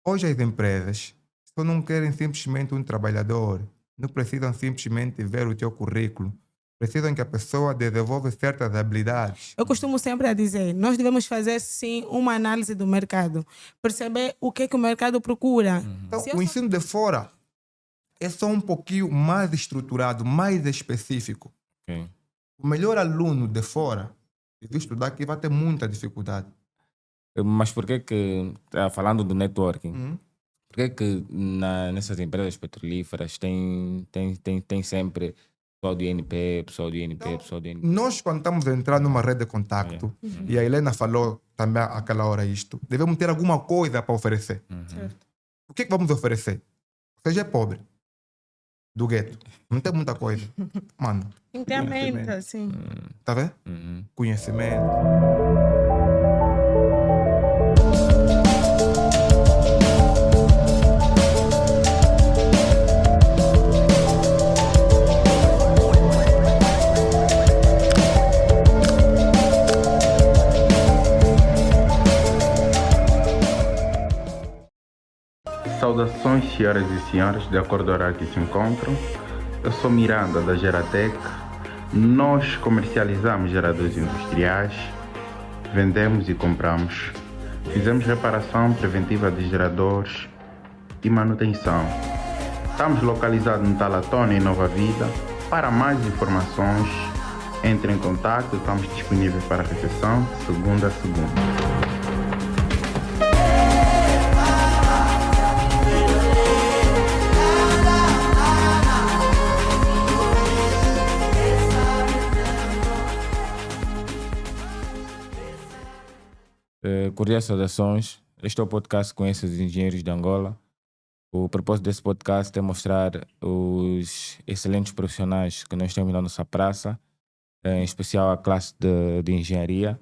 Hoje as empresas só não querem simplesmente um trabalhador, não precisam simplesmente ver o teu currículo, precisam que a pessoa desenvolva certas habilidades. Eu costumo sempre a dizer, nós devemos fazer sim uma análise do mercado, perceber o que é que o mercado procura. Então, Se eu o só... ensino de fora é só um pouquinho mais estruturado, mais específico. Ok. O melhor aluno de fora, se vir estudar aqui, vai ter muita dificuldade. Mas por que que, falando do networking, Uhum. por que que nessas empresas petrolíferas tem sempre pessoal do INP, pessoal do INP, Então, pessoal do INP? nós, quando estamos a entrar numa rede de contacto, e a Helena falou também àquela hora isto, devemos ter alguma coisa para oferecer. Certo. O que é que vamos oferecer? Você é pobre, do gueto, não tem muita coisa. Mano, Incrementa, assim. tá vendo? Uhum. Conhecimento. Saudações, senhoras e senhores, de acordo ao horário que se encontram. Eu sou Miranda, da Geratec. Nós comercializamos geradores industriais, vendemos e compramos. Fizemos reparação preventiva de geradores e manutenção. Estamos localizados no Talatona, em Nova Vida. Para mais informações, entre em contato. Estamos disponíveis para recepção, segunda a segunda. Cordiais saudações. Este é o podcast Conheça os Engenheiros de Angola. O propósito desse podcast é mostrar os excelentes profissionais que nós temos na nossa praça, em especial a classe de engenharia,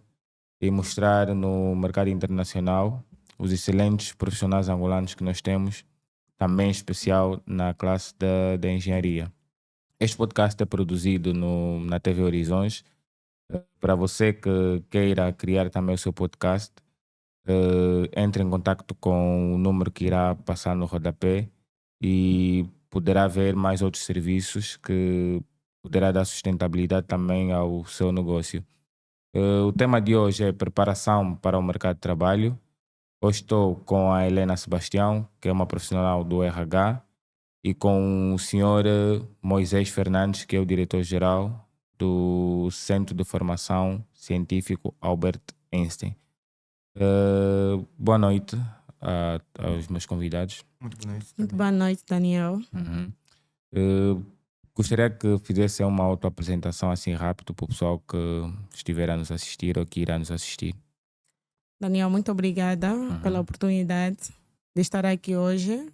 e mostrar no mercado internacional os excelentes profissionais angolanos que nós temos, também em especial na classe da engenharia. Este podcast é produzido na TV Horizões. Para você que queira criar também o seu podcast, entre em contato com o número que irá passar no rodapé e poderá ver mais outros serviços que poderá dar sustentabilidade também ao seu negócio. O tema de hoje é preparação para o mercado de trabalho. Hoje estou com a Helena Sebastião, que é uma profissional do RH, e com o senhor Moisés Fernandes, que é o diretor-geral do Centro de Formação Científico Albert Einstein. Boa noite aos meus convidados. Muito bonito. Muito boa noite, Daniel. Gostaria que fizesse uma autoapresentação assim rápido para o pessoal que estiver a nos assistir ou que irá nos assistir. Daniel, muito obrigada pela oportunidade de estar aqui hoje.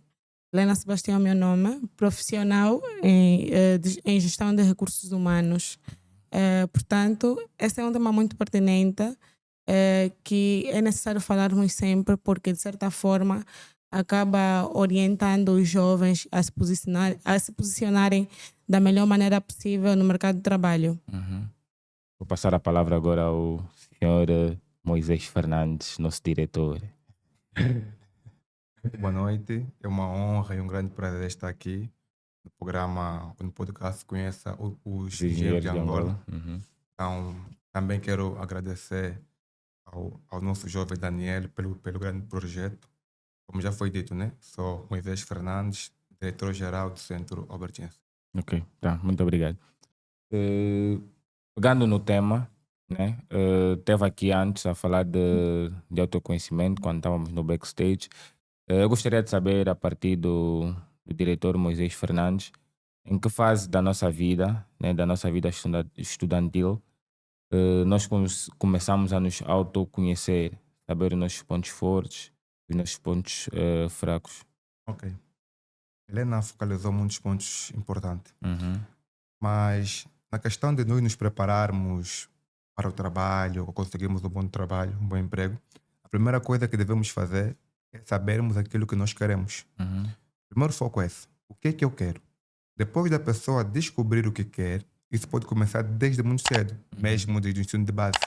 Helena Sebastião é meu nome, profissional em gestão de recursos humanos. Portanto, esse é um tema muito pertinente que é necessário falarmos sempre porque, de certa forma, acaba orientando os jovens a se posicionarem da melhor maneira possível no mercado de trabalho. Vou passar a palavra agora ao senhor Moisés Fernandes, nosso diretor. Boa noite. É uma honra e um grande prazer estar aqui no programa, no podcast Conheça os Engenheiros de Angola. Então, também quero agradecer ao nosso jovem Daniel pelo grande projeto. Como já foi dito, né? Sou Moisés Fernandes, diretor-geral do Centro Albert Einstein. Ok, tá, muito obrigado. Pegando no tema, né? Teve aqui antes a falar de autoconhecimento quando estávamos no backstage. Eu gostaria de saber, a partir do diretor Moisés Fernandes, em que fase da nossa vida, né, da nossa vida estudantil, nós começamos a nos autoconhecer, saber os nossos pontos fortes e os nossos pontos fracos. Ok. Helena focalizou muitos pontos importantes. Mas na questão de nós nos prepararmos para o trabalho, ou conseguirmos um bom trabalho, um bom emprego, a primeira coisa que devemos fazer é sabermos aquilo que nós queremos. O primeiro foco é esse. O que é que eu quero? Depois da pessoa descobrir o que quer, isso pode começar desde muito cedo, mesmo desde o ensino de base.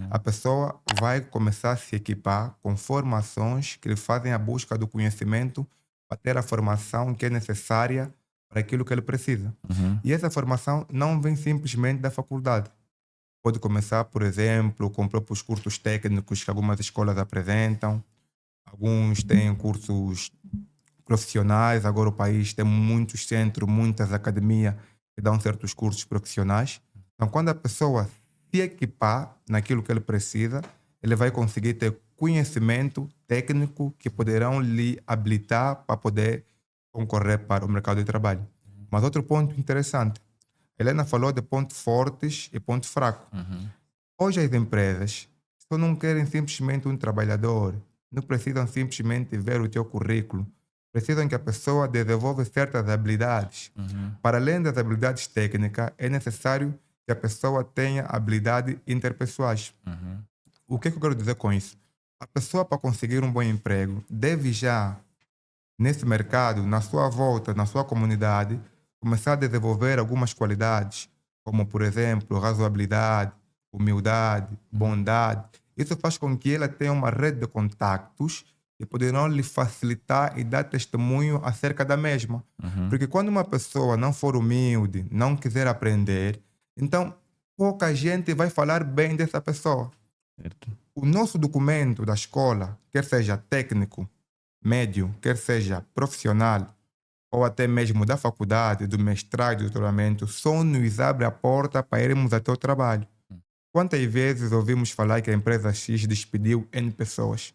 a pessoa vai começar a se equipar com formações que lhe fazem a busca do conhecimento para ter a formação que é necessária para aquilo que ele precisa. E essa formação não vem simplesmente da faculdade. Pode começar, por exemplo, com próprios cursos técnicos que algumas escolas apresentam. Alguns têm cursos profissionais. Agora o país tem muitos centros, muitas academias que dão certos cursos profissionais. Então, quando a pessoa se equipar naquilo que ele precisa, ele vai conseguir ter conhecimento técnico que poderão lhe habilitar para poder concorrer para o mercado de trabalho. Mas outro ponto interessante, a Helena falou de pontos fortes e pontos fracos. Hoje as empresas só não querem simplesmente um trabalhador, não precisam simplesmente ver o teu currículo, precisam que a pessoa desenvolva certas habilidades. Para além das habilidades técnicas, é necessário que a pessoa tenha habilidades interpessoais. O que eu quero dizer com isso? A pessoa, para conseguir um bom emprego, deve já, nesse mercado, na sua volta, na sua comunidade, começar a desenvolver algumas qualidades, como, por exemplo, razoabilidade, humildade, bondade. Isso faz com que ela tenha uma rede de contactos que poderão lhe facilitar e dar testemunho acerca da mesma. Porque quando uma pessoa não for humilde, não quiser aprender, então pouca gente vai falar bem dessa pessoa. Certo. O nosso documento da escola, quer seja técnico, médio, quer seja profissional, ou até mesmo da faculdade, do mestrado, do doutoramento, só nos abre a porta para irmos até o trabalho. Quantas vezes ouvimos falar que a empresa X despediu N pessoas?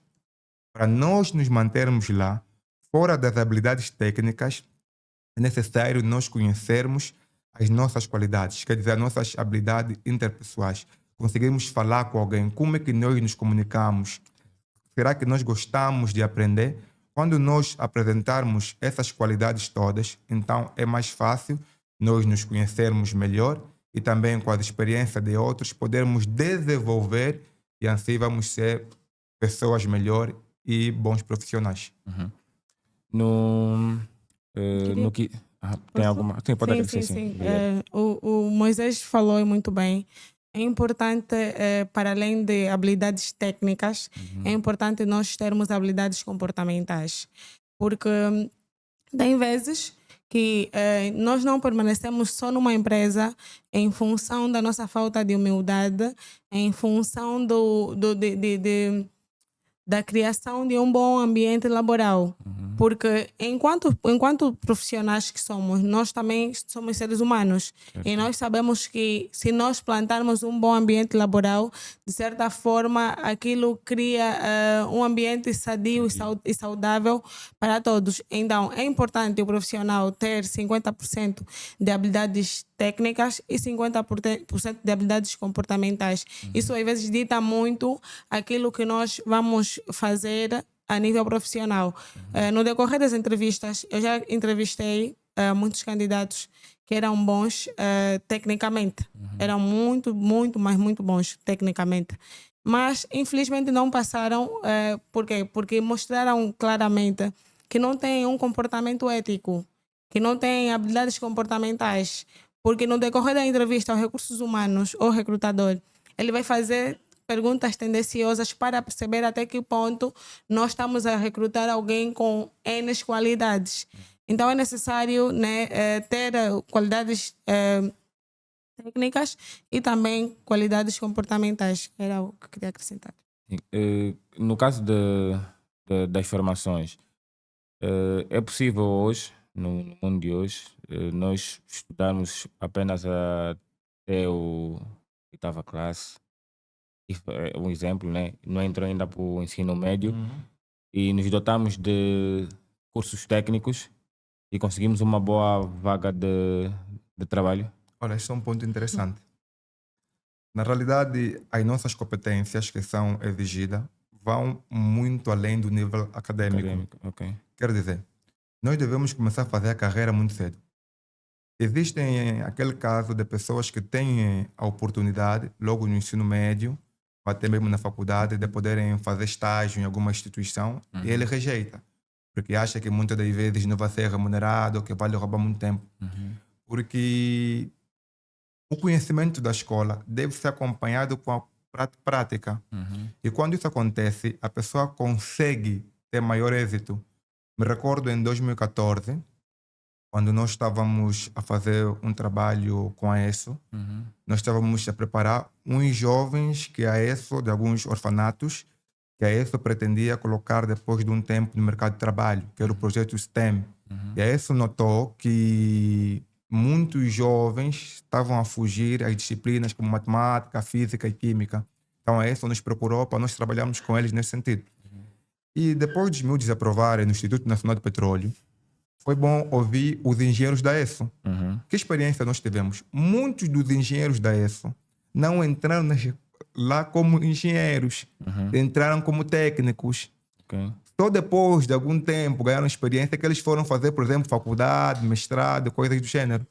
Para nós nos mantermos lá, fora das habilidades técnicas, é necessário nós conhecermos as nossas qualidades, quer dizer, as nossas habilidades interpessoais. Conseguimos falar com alguém, como é que nós nos comunicamos? Será que nós gostamos de aprender? Quando nós apresentarmos essas qualidades todas, então é mais fácil nós nos conhecermos melhor e também com a experiência de outros podermos desenvolver e assim vamos ser pessoas melhores e bons profissionais. No que... tem alguma... Sim, pode agradecer, sim. O Moisés falou e muito bem. É importante, para além de habilidades técnicas, é importante nós termos habilidades comportamentais. Porque tem vezes que nós não permanecemos só numa empresa em função da nossa falta de humildade, em função da criação de um bom ambiente laboral. Porque enquanto profissionais que somos, nós também somos seres humanos. Certo. E nós sabemos que se nós plantarmos um bom ambiente laboral, de certa forma, aquilo cria um ambiente sadio e saudável para todos. Então, é importante o profissional ter 50% de habilidades técnicas e 50% de habilidades comportamentais. Isso às vezes dita muito aquilo que nós vamos fazer a nível profissional. No decorrer das entrevistas, eu já entrevistei muitos candidatos que eram bons tecnicamente. Eram muito bons tecnicamente. Mas, infelizmente, não passaram. Por quê? Porque mostraram claramente que não têm um comportamento ético, que não têm habilidades comportamentais. Porque no decorrer da entrevista, os recursos humanos ou recrutador, ele vai fazer perguntas tendenciosas para perceber até que ponto nós estamos a recrutar alguém com N qualidades. Então é necessário, né, ter qualidades técnicas e também qualidades comportamentais. Era o que eu queria acrescentar. No caso das formações, é possível hoje, no mundo de hoje, nós estudarmos apenas até o 8ª classe. Um exemplo, né? Não entrou ainda para o ensino médio e nos dotamos de cursos técnicos e conseguimos uma boa vaga de trabalho. Olha, este é um ponto interessante. Na realidade, as nossas competências que são exigidas vão muito além do nível acadêmico. Okay. Quer dizer, nós devemos começar a fazer a carreira muito cedo. Existem aquele caso de pessoas que têm a oportunidade, logo no ensino médio, ou até mesmo na faculdade, de poderem fazer estágio em alguma instituição, e ele rejeita, porque acha que muitas das vezes não vai ser remunerado, ou que vai lhe roubar muito tempo. Porque o conhecimento da escola deve ser acompanhado com a prática. E quando isso acontece, a pessoa consegue ter maior êxito. Me recordo em 2014, quando nós estávamos a fazer um trabalho com a ESO, nós estávamos a preparar uns jovens que a ESO, de alguns orfanatos, que a ESO pretendia colocar depois de um tempo no mercado de trabalho, que era o projeto STEM. E a ESO notou que muitos jovens estavam a fugir às disciplinas como matemática, física e química. Então a ESO nos procurou para nós trabalharmos com eles nesse sentido. E depois dos miúdos aprovarem no Instituto Nacional de Petróleo, foi bom ouvir os engenheiros da ESO. Que experiência nós tivemos? Muitos dos engenheiros da ESO não entraram lá como engenheiros, entraram como técnicos. Só depois de algum tempo ganharam experiência que eles foram fazer, por exemplo, faculdade, mestrado, coisas do gênero.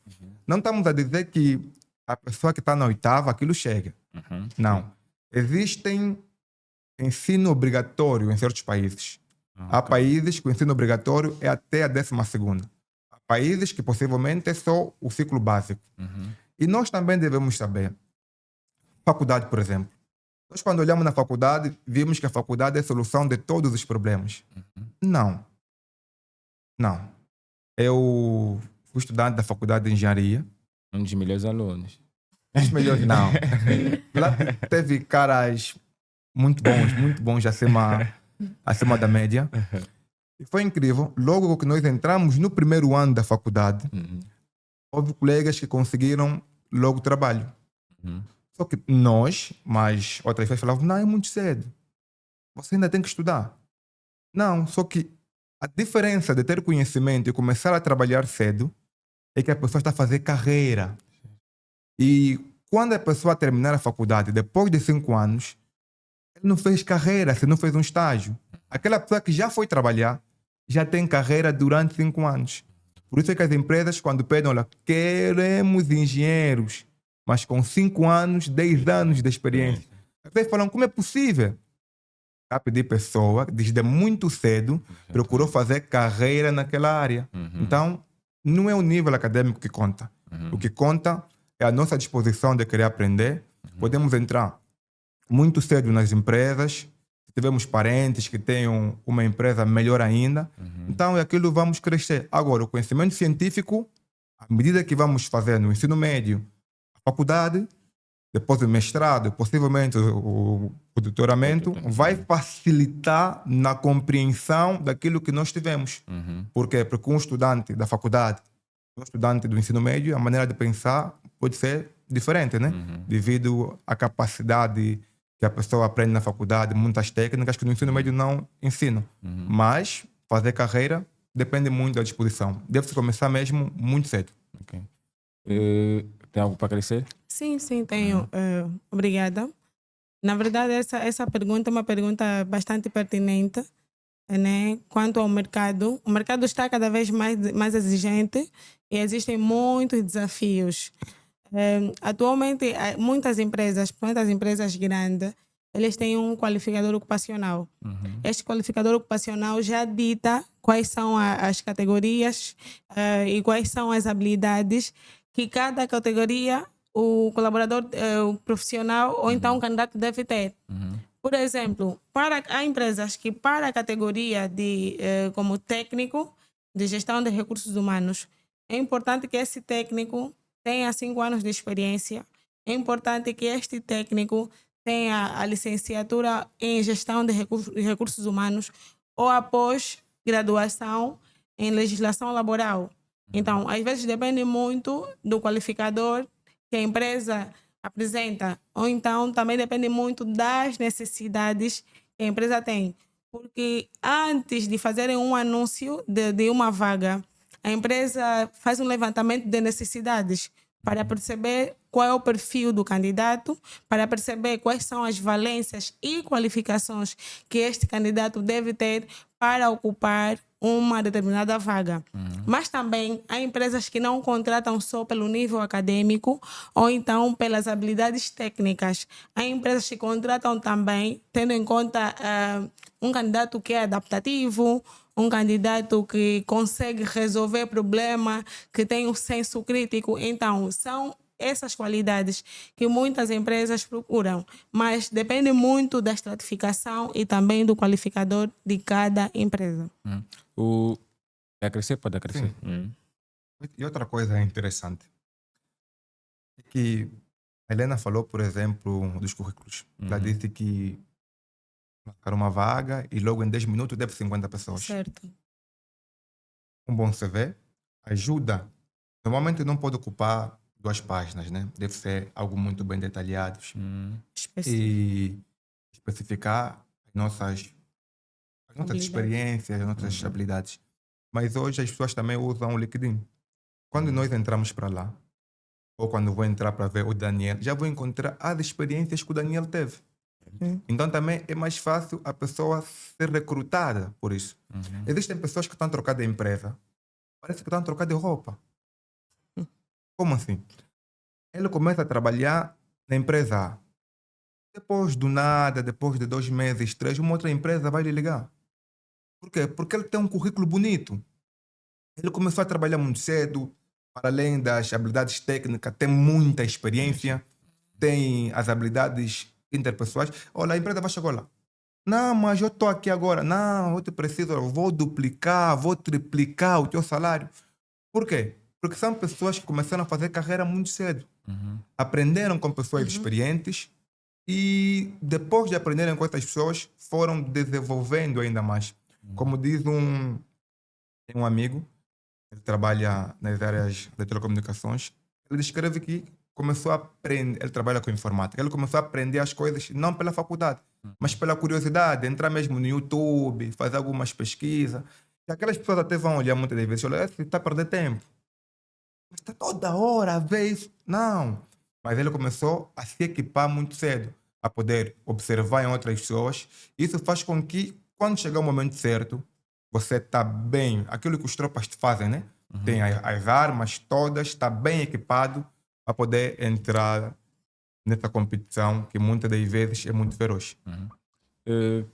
Não estamos a dizer que a pessoa que está na 8ª, aquilo chega. Não. Existem ensino obrigatório em certos países. Há países que o ensino obrigatório é até a 12ª. Há países que possivelmente é só o ciclo básico. E nós também devemos saber. Faculdade, por exemplo. Nós, quando olhamos na faculdade, vimos que a faculdade é a solução de todos os problemas. Não. Eu fui estudante da faculdade de engenharia. Um dos melhores alunos. Os melhores, não. Lá teve caras muito bons acima da média. E foi incrível. Logo que nós entramos no primeiro ano da faculdade, houve colegas que conseguiram logo trabalho. Só que nós, mas outras pessoas falavam, não, é muito cedo. Você ainda tem que estudar. Não, só que a diferença de ter conhecimento e começar a trabalhar cedo é que a pessoa está a fazer carreira. E quando a pessoa terminar a faculdade, depois de 5 anos, ele não fez carreira, se não fez um estágio. Aquela pessoa que já foi trabalhar, já tem carreira durante 5 anos. Por isso é que as empresas, quando pedem, olha, queremos engenheiros, mas com 5 anos, 10 anos de experiência. As pessoas falam, como é possível? A pedir pessoa, desde muito cedo, procurou fazer carreira naquela área. Então, não é o nível acadêmico que conta. O que conta é a nossa disposição de querer aprender. Podemos entrar muito cedo nas empresas. Se tivermos parentes que tenham uma empresa, melhor ainda. Então, é aquilo, vamos crescer. Agora, o conhecimento científico, à medida que vamos fazer no ensino médio, a faculdade, depois o mestrado, possivelmente o doutoramento, vai facilitar na compreensão daquilo que nós tivemos. Por quê? Porque um estudante da faculdade, um estudante do ensino médio, a maneira de pensar pode ser diferente, né? Devido à capacidade que a pessoa aprende na faculdade, muitas técnicas que no ensino médio não ensinam. Mas fazer carreira depende muito da disposição. Deve-se começar mesmo muito cedo. Tem algo para crescer? Sim, tenho. Obrigada. Na verdade, essa pergunta é uma pergunta bastante pertinente, né? Quanto ao mercado. O mercado está cada vez mais exigente e existem muitos desafios. Atualmente, muitas empresas, principalmente as empresas grandes, eles têm um qualificador ocupacional. Este qualificador ocupacional já dita quais são as categorias e quais são as habilidades que cada categoria o colaborador, o profissional ou então o candidato deve ter. Por exemplo, há empresas que para a categoria como técnico de gestão de recursos humanos, é importante que esse técnico tenha 5 anos de experiência. É importante que este técnico tenha a licenciatura em gestão de recursos humanos ou a pós-graduação em legislação laboral. Então, às vezes depende muito do qualificador que a empresa apresenta, ou então também depende muito das necessidades que a empresa tem. Porque antes de fazerem um anúncio de uma vaga, a empresa faz um levantamento de necessidades para perceber qual é o perfil do candidato, para perceber quais são as valências e qualificações que este candidato deve ter para ocupar uma determinada vaga. Mas também há empresas que não contratam só pelo nível acadêmico ou então pelas habilidades técnicas. Há empresas que contratam também tendo em conta um candidato que é adaptativo, um candidato que consegue resolver problema, que tem um senso crítico. Então, são essas qualidades que muitas empresas procuram, mas depende muito da estratificação e também do qualificador de cada empresa. Pode crescer? Pode crescer. E outra coisa interessante é que a Helena falou, por exemplo, dos currículos. Ela disse que marcar uma vaga e logo em 10 minutos deve 50 pessoas. Certo. Um bom CV ajuda. Normalmente não pode ocupar 2 páginas, né? Deve ser algo muito bem detalhado e especificar as nossas experiências, as nossas habilidades. Mas hoje as pessoas também usam o LinkedIn. Quando nós entramos para lá, ou quando vou entrar para ver o Daniel, já vou encontrar as experiências que o Daniel teve. Então também é mais fácil a pessoa ser recrutada por isso. Existem pessoas que estão trocando de empresa, parece que estão trocando de roupa. Como assim? Ele começa a trabalhar na empresa A. Depois do nada, depois de 2 meses, 3, uma outra empresa vai lhe ligar. Por quê? Porque ele tem um currículo bonito. Ele começou a trabalhar muito cedo, para além das habilidades técnicas, tem muita experiência, tem as habilidades interpessoais. Olha, a empresa vai chegar lá. Não, mas eu estou aqui agora. Não, eu te preciso, eu vou duplicar, vou triplicar o teu salário. Por quê? Porque são pessoas que começaram a fazer carreira muito cedo. Aprenderam com pessoas experientes e depois de aprenderem com essas pessoas, foram desenvolvendo ainda mais. Como diz um amigo, ele trabalha nas áreas de telecomunicações, ele descreve que começou a aprender, ele trabalha com informática, ele começou a aprender as coisas não pela faculdade, mas pela curiosidade, entrar mesmo no YouTube, fazer algumas pesquisas. E aquelas pessoas até vão olhar muitas das vezes, olha, você está a perder tempo. Mas está toda hora a ver isso. Não. Mas ele começou a se equipar muito cedo, a poder observar em outras pessoas. Isso faz com que, quando chegar o momento certo, você está bem, aquilo que os tropas fazem, né? Tem as armas todas, está bem equipado para poder entrar nessa competição que muitas das vezes é muito feroz. O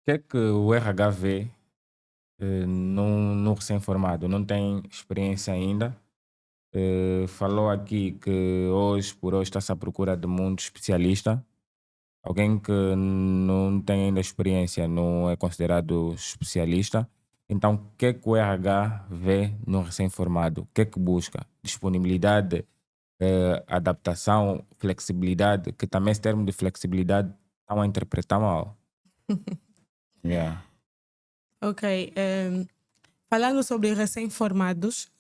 que é que o RH vê no recém-formado? Não tem experiência ainda. Falou aqui que hoje por hoje está-se à procura de muito especialista. Alguém que não tem ainda experiência não é considerado especialista. Então, o que é que o RH vê no recém-formado? O que é que busca? Disponibilidade, adaptação, flexibilidade, que também esse termo de flexibilidade estão a interpretar mal. Yeah. Ok. Falando sobre recém-formados,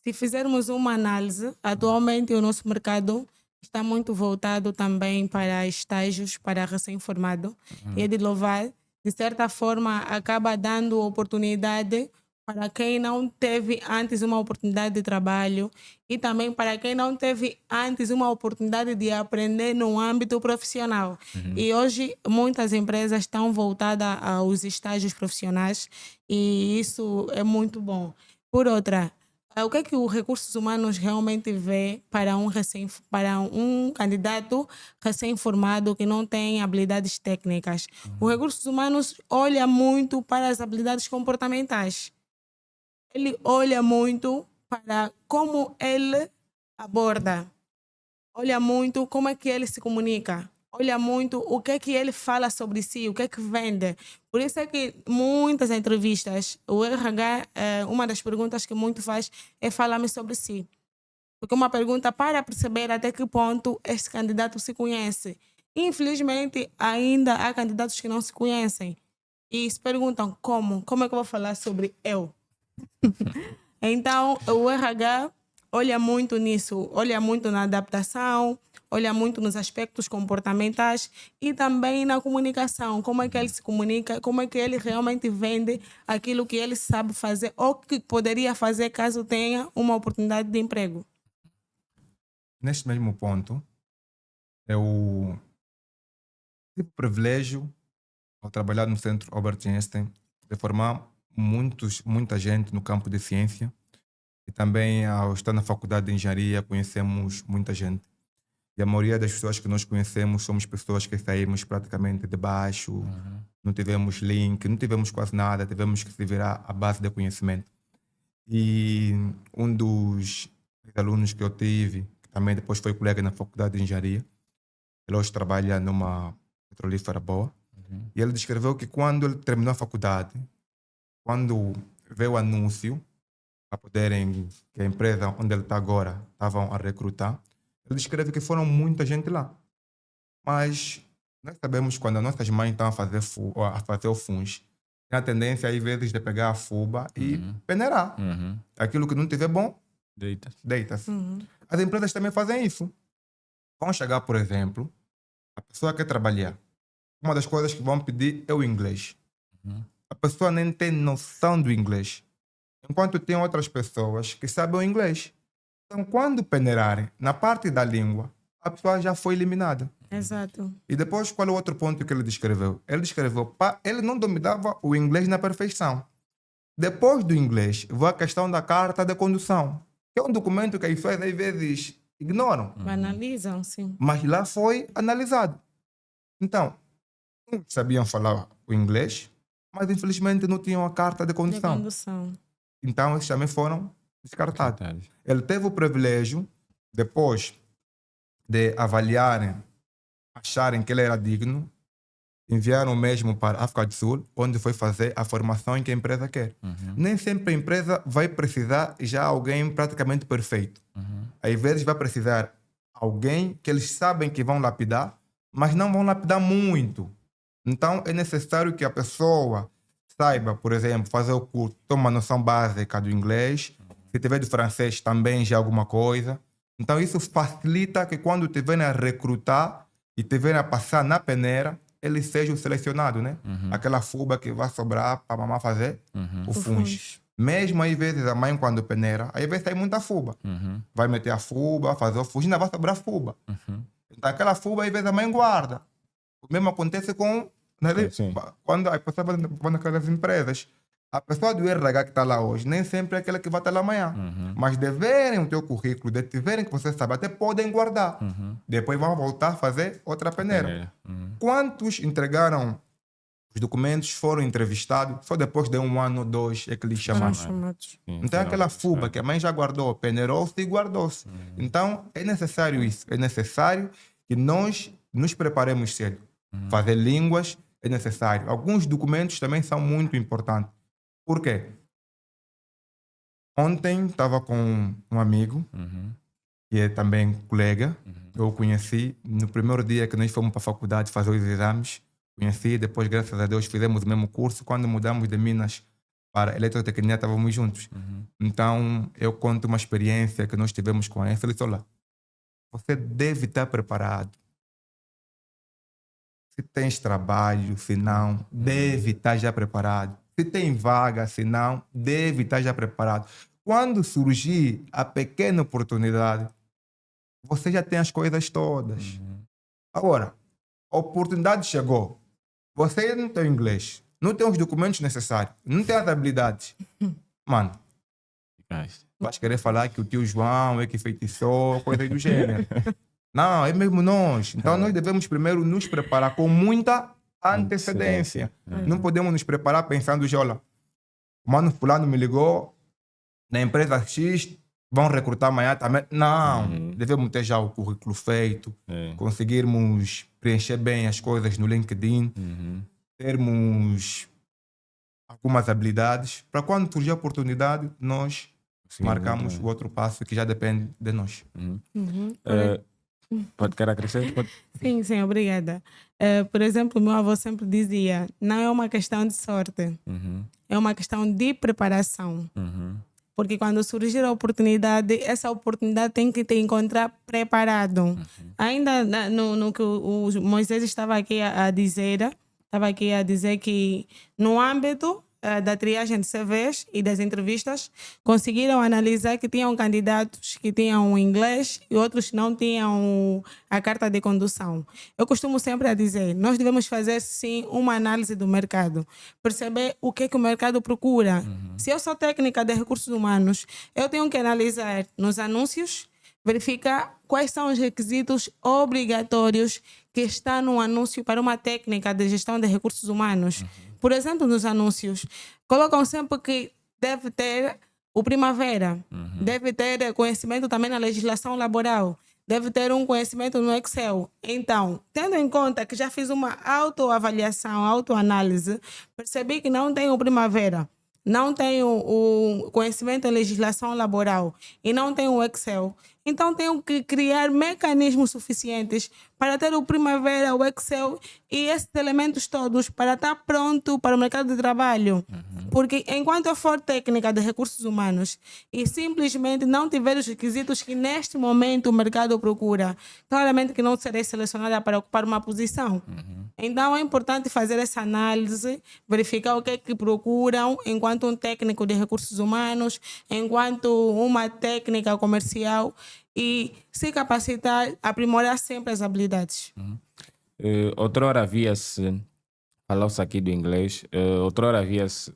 se fizermos uma análise, atualmente o nosso mercado está muito voltado também para estágios para recém-formado. E é de louvar, de certa forma, acaba dando oportunidade para quem não teve antes uma oportunidade de trabalho e também para quem não teve antes uma oportunidade de aprender no âmbito profissional. E hoje muitas empresas estão voltadas aos estágios profissionais e isso é muito bom. Por outra, o que é que os recursos humanos realmente vê para um candidato recém-formado que não tem habilidades técnicas? Os recursos humanos olha muito para as habilidades comportamentais. Ele olha muito para como ele aborda, olha muito como é que ele se comunica, olha muito o que é que ele fala sobre si, o que é que vende. Por isso é que muitas entrevistas, o RH, uma das perguntas que muito faz é falar-me sobre si. Porque é uma pergunta para perceber até que ponto este candidato se conhece. Infelizmente, ainda há candidatos que não se conhecem e se perguntam como é que eu vou falar sobre eu? Então, o RH olha muito nisso, olha muito na adaptação, olha muito nos aspectos comportamentais e também na comunicação, como é que ele se comunica, como é que ele realmente vende aquilo que ele sabe fazer ou que poderia fazer caso tenha uma oportunidade de emprego. Neste mesmo ponto, eu tive o privilégio, ao trabalhar no Centro Albert Einstein, de formar muita gente no campo de ciência e também ao estar na faculdade de engenharia conhecemos muita gente. E a maioria das pessoas que nós conhecemos somos pessoas que saímos praticamente de baixo, não tivemos link, não tivemos quase nada, tivemos que se virar à base de conhecimento. E um dos alunos que eu tive, que também depois foi colega na faculdade de engenharia. Ele hoje trabalha numa petrolífera boa. E ele descreveu que quando ele terminou a faculdade, quando veio o anúncio para poderem, que a empresa onde ele está agora estavam a recrutar, ele descreve que foram muita gente lá. Mas nós sabemos que quando as nossas mães estão a fazer o FUNS, tem a tendência, às vezes, de pegar a fuba e peneirar. Aquilo que não tiver bom, deita-se. As empresas também fazem isso. Vão chegar, por exemplo, a pessoa quer trabalhar. Uma das coisas que vão pedir é o inglês. A pessoa nem tem noção do inglês. Enquanto tem outras pessoas que sabem o inglês. Então, quando peneirarem na parte da língua, a pessoa já foi eliminada. Exato. E depois, qual é o outro ponto que ele descreveu? Ele descreveu, ele não dominava o inglês na perfeição. Depois do inglês, veio a questão da carta de condução, que é um documento que as pessoas às vezes ignoram. Analisam, sim. Mas lá foi analisado. Então, uns sabiam falar o inglês, mas infelizmente não tinham a carta de condução. Então, eles também foram descartados. Ele teve o privilégio, depois de avaliarem, acharem que ele era digno, enviaram o mesmo para a África do Sul, onde foi fazer a formação em que a empresa quer. Nem sempre a empresa vai precisar já alguém praticamente perfeito. Às vezes vai precisar alguém que eles sabem que vão lapidar, mas não vão lapidar muito. Então é necessário que a pessoa saiba, por exemplo, fazer o curso, ter uma noção básica do inglês, se tiver do francês também já alguma coisa. Então isso facilita que quando tiverem a recrutar e tiverem a passar na peneira, eles sejam selecionados, né? Aquela fuba que vai sobrar para a mamãe fazer o FUNS. Mesmo às vezes a mãe quando peneira, às vezes sai muita fuba. Vai meter a fuba, fazer o FUNS, ainda vai sobrar fuba. Então aquela fuba às vezes a mãe guarda. O mesmo acontece com quando a pessoa vai naquelas empresas. A pessoa do RH que está lá hoje nem sempre é aquela que vai estar lá amanhã. Mas deverem o teu currículo, tiverem que você sabe, até podem guardar. Depois vão voltar a fazer outra peneira. Quantos entregaram os documentos, foram entrevistados, só depois de 1 ano ou 2 é que eles chamaram. Então aquela fuba que a mãe já guardou, peneirou-se e guardou-se. Então é necessário isso. É necessário que nós nos preparemos cedo. Fazer línguas é necessário. Alguns documentos também são muito importantes. Por quê? Ontem estava com um amigo, que é também colega. Eu o conheci no primeiro dia que nós fomos para a faculdade fazer os exames. Conheci, depois, graças a Deus, fizemos o mesmo curso. Quando mudamos de Minas para Eletrotecnia, estávamos juntos. Então, eu conto uma experiência que nós tivemos com ele. Ele disse, olha, você deve estar preparado. Se tens trabalho, se não, deve estar já preparado. Se tem vaga, se não, deve estar já preparado. Quando surgir a pequena oportunidade, você já tem as coisas todas. Agora, a oportunidade chegou. Você não tem inglês, não tem os documentos necessários, não tem as habilidades. Mano, vais querer falar que o tio João é que feitiçou, coisa do gênero. Não, é mesmo nós. Então nós devemos primeiro nos preparar com muita antecedência. Não podemos nos preparar pensando, olha, o mano fulano me ligou, na empresa X, vão recrutar amanhã também. Não, devemos ter já o currículo feito, conseguirmos preencher bem as coisas no LinkedIn, termos algumas habilidades, para quando surgir a oportunidade, nós marcamos o outro passo que já depende de nós. Pode querer acrescentar? Sim, obrigada. Por exemplo, meu avô sempre dizia, não é uma questão de sorte, é uma questão de preparação. Porque quando surgir a oportunidade, essa oportunidade tem que te encontrar preparado. Ainda no que o Moisés estava aqui a dizer que no âmbito da triagem de CVs e das entrevistas, conseguiram analisar que tinham candidatos que tinham inglês e outros que não tinham a carta de condução. Eu costumo sempre a dizer, nós devemos fazer sim uma análise do mercado, perceber o que o mercado procura. Se eu sou técnica de recursos humanos, eu tenho que analisar nos anúncios, verificar quais são os requisitos obrigatórios que estão no anúncio para uma técnica de gestão de recursos humanos. Por exemplo, nos anúncios, colocam sempre que deve ter o primavera deve ter conhecimento também na legislação laboral, deve ter um conhecimento no Excel. Então, tendo em conta que já fiz uma autoavaliação, autoanálise, percebi que não tenho primavera, não tenho o conhecimento em legislação laboral e não tenho o Excel. Então, tenho que criar mecanismos suficientes para ter o primavera, o Excel e esses elementos todos para estar pronto para o mercado de trabalho. Porque enquanto eu for técnica de recursos humanos e simplesmente não tiver os requisitos que neste momento o mercado procura, claramente que não serei selecionada para ocupar uma posição. Então é importante fazer essa análise, verificar o que é que procuram enquanto um técnico de recursos humanos, enquanto uma técnica comercial e se capacitar, aprimorar sempre as habilidades. Outrora havia-se, falou-se aqui do inglês, outrora havia-se,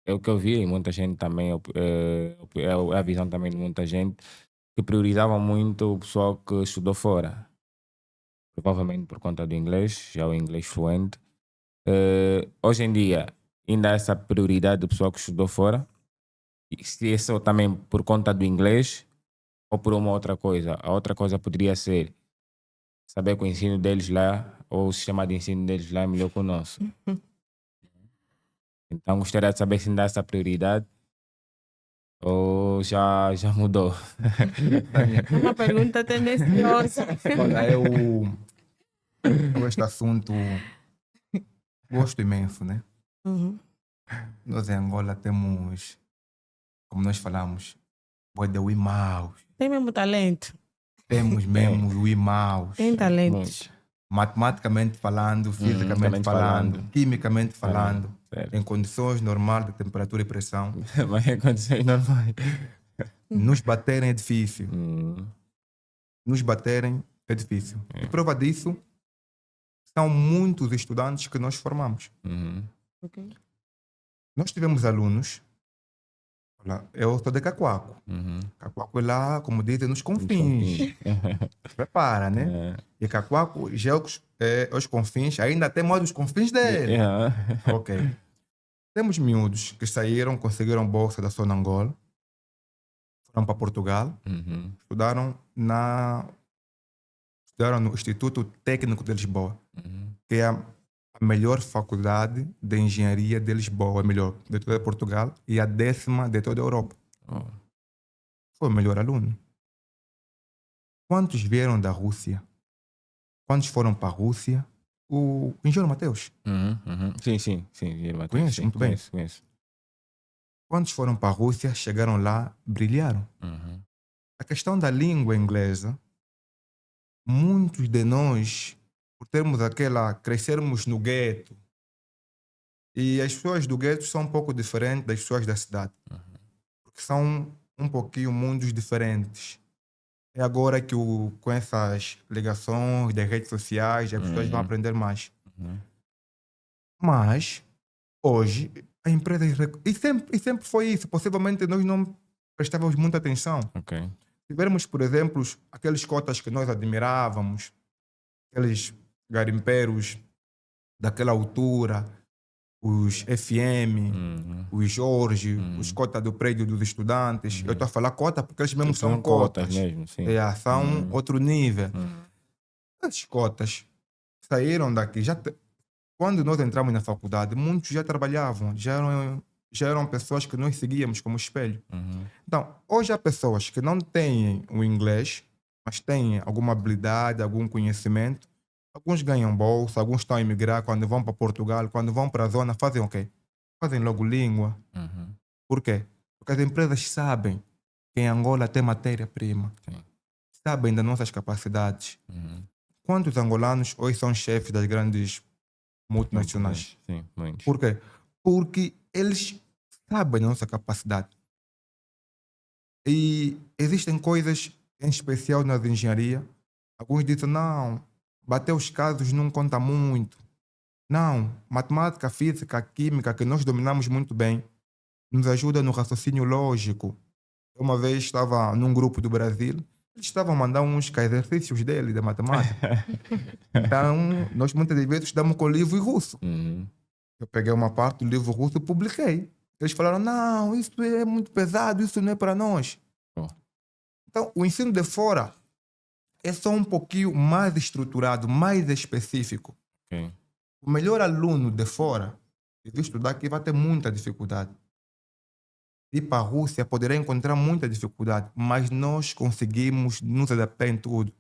é o que eu vi e muita gente também, é a visão também de muita gente, que priorizava muito o pessoal que estudou fora. Provavelmente por conta do inglês, já o inglês fluente. Hoje em dia, ainda há essa prioridade do pessoal que estudou fora? E se isso também por conta do inglês ou por uma outra coisa? A outra coisa poderia ser saber que o ensino deles lá, ou o sistema de ensino deles lá é melhor que o nosso. Então gostaria de saber se ainda há essa prioridade ou já mudou. É uma pergunta tendenciosa. Olha, eu este assunto gosto imenso, né? Nós em Angola temos, como nós falamos, de Wimaus. Tem mesmo talento. Temos mesmo Wimaus. Tem talentos. Matematicamente falando, fisicamente falando, quimicamente falando, em condições normais de temperatura e pressão. Mas em condições normais. Nos baterem é difícil. Nos baterem é difícil. E prova disso são muitos estudantes que nós formamos. Okay. Nós tivemos alunos, eu sou de Cacoaco. Cacoaco é lá, como dizem, nos confins. Prepara, né? E Cacoaco já é os confins, ainda tem mais os confins dele. Ok. Temos miúdos que saíram, conseguiram bolsa da Sonangol, foram para Portugal, estudaram no Instituto Técnico de Lisboa, que é a melhor faculdade de engenharia de Lisboa, a melhor de toda Portugal e a 10ª de toda a Europa. Foi o melhor aluno. Quantos vieram da Rússia? Quantos foram para a Rússia? O engenheiro Mateus. Sim, engenheiro Mateus. Conhece muito bem. Conheço. Quantos foram para a Rússia, chegaram lá, brilharam. A questão da língua inglesa, muitos de nós, por termos crescermos no gueto, e as pessoas do gueto são um pouco diferentes das pessoas da cidade, porque são um pouquinho mundos diferentes. É agora que com essas ligações das redes sociais, as pessoas vão aprender mais. Mas, hoje, a empresa... E sempre foi isso. Possivelmente, nós não prestávamos muita atenção. Se vermos, por exemplo, aqueles cotas que nós admirávamos, aqueles garimpeiros daquela altura, os FM, os Jorge, os cotas do prédio dos estudantes. Eu estou a falar cota porque eles mesmo são cotas. Mesmo, sim. São outro nível. As cotas saíram daqui. Quando nós entramos na faculdade, muitos já trabalhavam, já eram pessoas que nós seguíamos como espelho. Então, hoje há pessoas que não têm o inglês, mas têm alguma habilidade, algum conhecimento. Alguns ganham bolsa, alguns estão a emigrar quando vão para Portugal, quando vão para a zona, fazem o quê? Fazem logo língua. Por quê? Porque as empresas sabem que em Angola tem matéria-prima. Sabem das nossas capacidades. Quantos angolanos hoje são chefes das grandes multinacionais? Sim, muitos. Por quê? Porque eles sabem da nossa capacidade. E existem coisas, em especial na engenharia, alguns dizem, não, bater os casos não conta muito. Não, matemática, física, química, que nós dominamos muito bem, nos ajuda no raciocínio lógico. Uma vez estava num grupo do Brasil, eles estavam a mandar uns exercícios dele, de matemática. Então, nós muitas vezes estudamos com livro russo. Eu peguei uma parte do livro russo e publiquei. Eles falaram, não, isso é muito pesado, isso não é para nós. Oh. Então, o ensino de fora é só um pouquinho mais estruturado, mais específico. Ok. O melhor aluno de fora, que vir estudar aqui, vai ter muita dificuldade. Ir para a Rússia poderá encontrar muita dificuldade, mas nós conseguimos nos adaptar em tudo.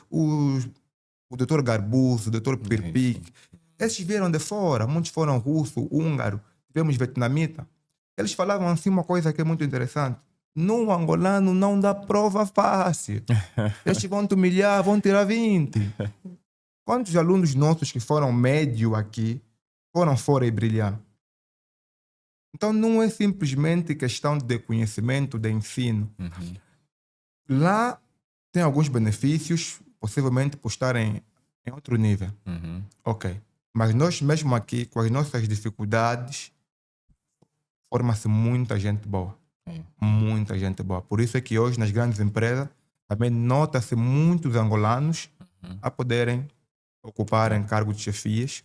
O doutor Garbus, o doutor Pirpik, esses vieram de fora, muitos foram russo, húngaro, tivemos vietnamita. Eles falavam assim uma coisa que é muito interessante. No angolano não dá prova fácil. Eles vão te humilhar, vão tirar 20. Quantos alunos nossos que foram médio aqui foram fora e brilhar? Então não é simplesmente questão de conhecimento, de ensino. Lá tem alguns benefícios, possivelmente por estarem em outro nível. Ok. Mas nós mesmo aqui, com as nossas dificuldades, forma-se muita gente boa. Muita gente boa. Por isso é que hoje nas grandes empresas também nota-se muitos angolanos a poderem ocuparem cargos de chefias,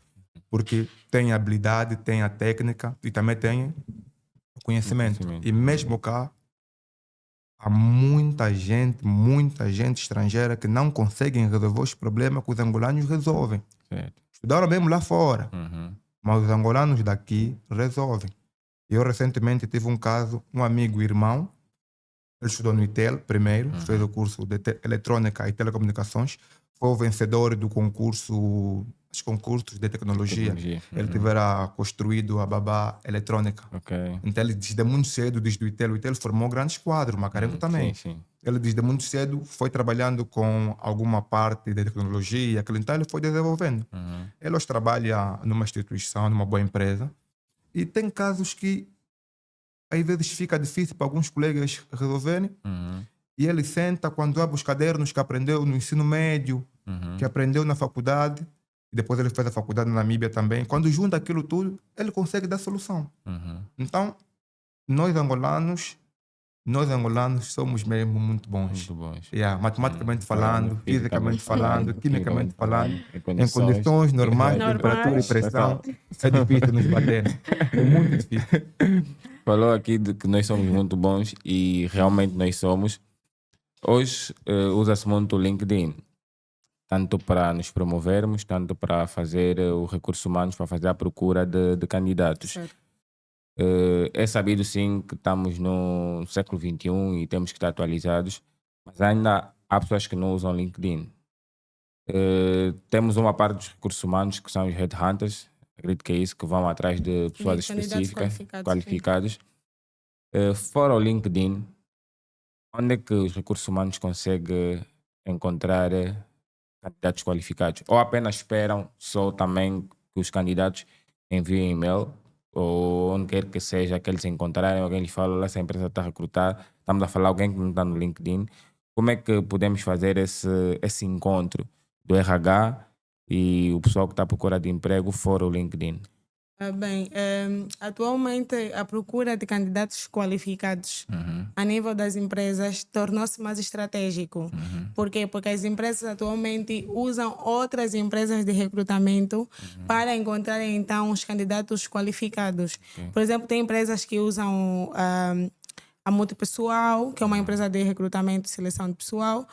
porque têm a habilidade, têm a técnica e também têm o conhecimento. E mesmo cá, há muita gente estrangeira que não conseguem resolver os problemas que os angolanos resolvem. Certo. Estudaram mesmo lá fora, mas os angolanos daqui resolvem. Eu recentemente tive um caso, um amigo irmão, ele estudou no ITEL primeiro, fez o curso de eletrônica e telecomunicações, foi o vencedor do concurso, os concursos de tecnologia. Ele tivera construído a babá eletrônica. Okay. Então ele desde muito cedo, desde o ITEL formou grandes quadros, Macarengo também. Sim. Ele desde muito cedo foi trabalhando com alguma parte de tecnologia, então ele foi desenvolvendo. Ele hoje trabalha numa instituição, numa boa empresa. E tem casos que às vezes fica difícil para alguns colegas resolverem. E ele senta quando abre os cadernos que aprendeu no ensino médio, que aprendeu na faculdade, e depois ele fez a faculdade na Namíbia também. Quando junta aquilo tudo, ele consegue dar solução. Então, nós angolanos somos mesmo muito bons. Matematicamente falando, fisicamente falando, quimicamente falando, em condições normais, temperatura e pressão, é difícil nos bater. É muito difícil. Falou aqui de que nós somos muito bons e realmente nós somos. Hoje usa-se muito o LinkedIn, tanto para nos promovermos, tanto para fazer os recursos humanos, para fazer a procura de candidatos. É sabido sim que estamos no século XXI e temos que estar atualizados, mas ainda há pessoas que não usam LinkedIn. Temos uma parte dos recursos humanos que são os headhunters, acredito que é isso, que vão atrás de pessoas específicas, qualificadas. Fora o LinkedIn, onde é que os recursos humanos conseguem encontrar candidatos qualificados? Ou apenas esperam só também que os candidatos enviem e-mail, ou onde quer que seja que eles encontrarem, alguém lhes fala, essa empresa está a recrutar, estamos a falar alguém que não está no LinkedIn. Como é que podemos fazer esse encontro do RH e o pessoal que está à procura de emprego fora o LinkedIn? Atualmente a procura de candidatos qualificados a nível das empresas tornou-se mais estratégico. Por quê? Porque as empresas atualmente usam outras empresas de recrutamento para encontrarem então os candidatos qualificados. Por exemplo, tem empresas que usam a Multipessoal, que é uma empresa de recrutamento e seleção de pessoal.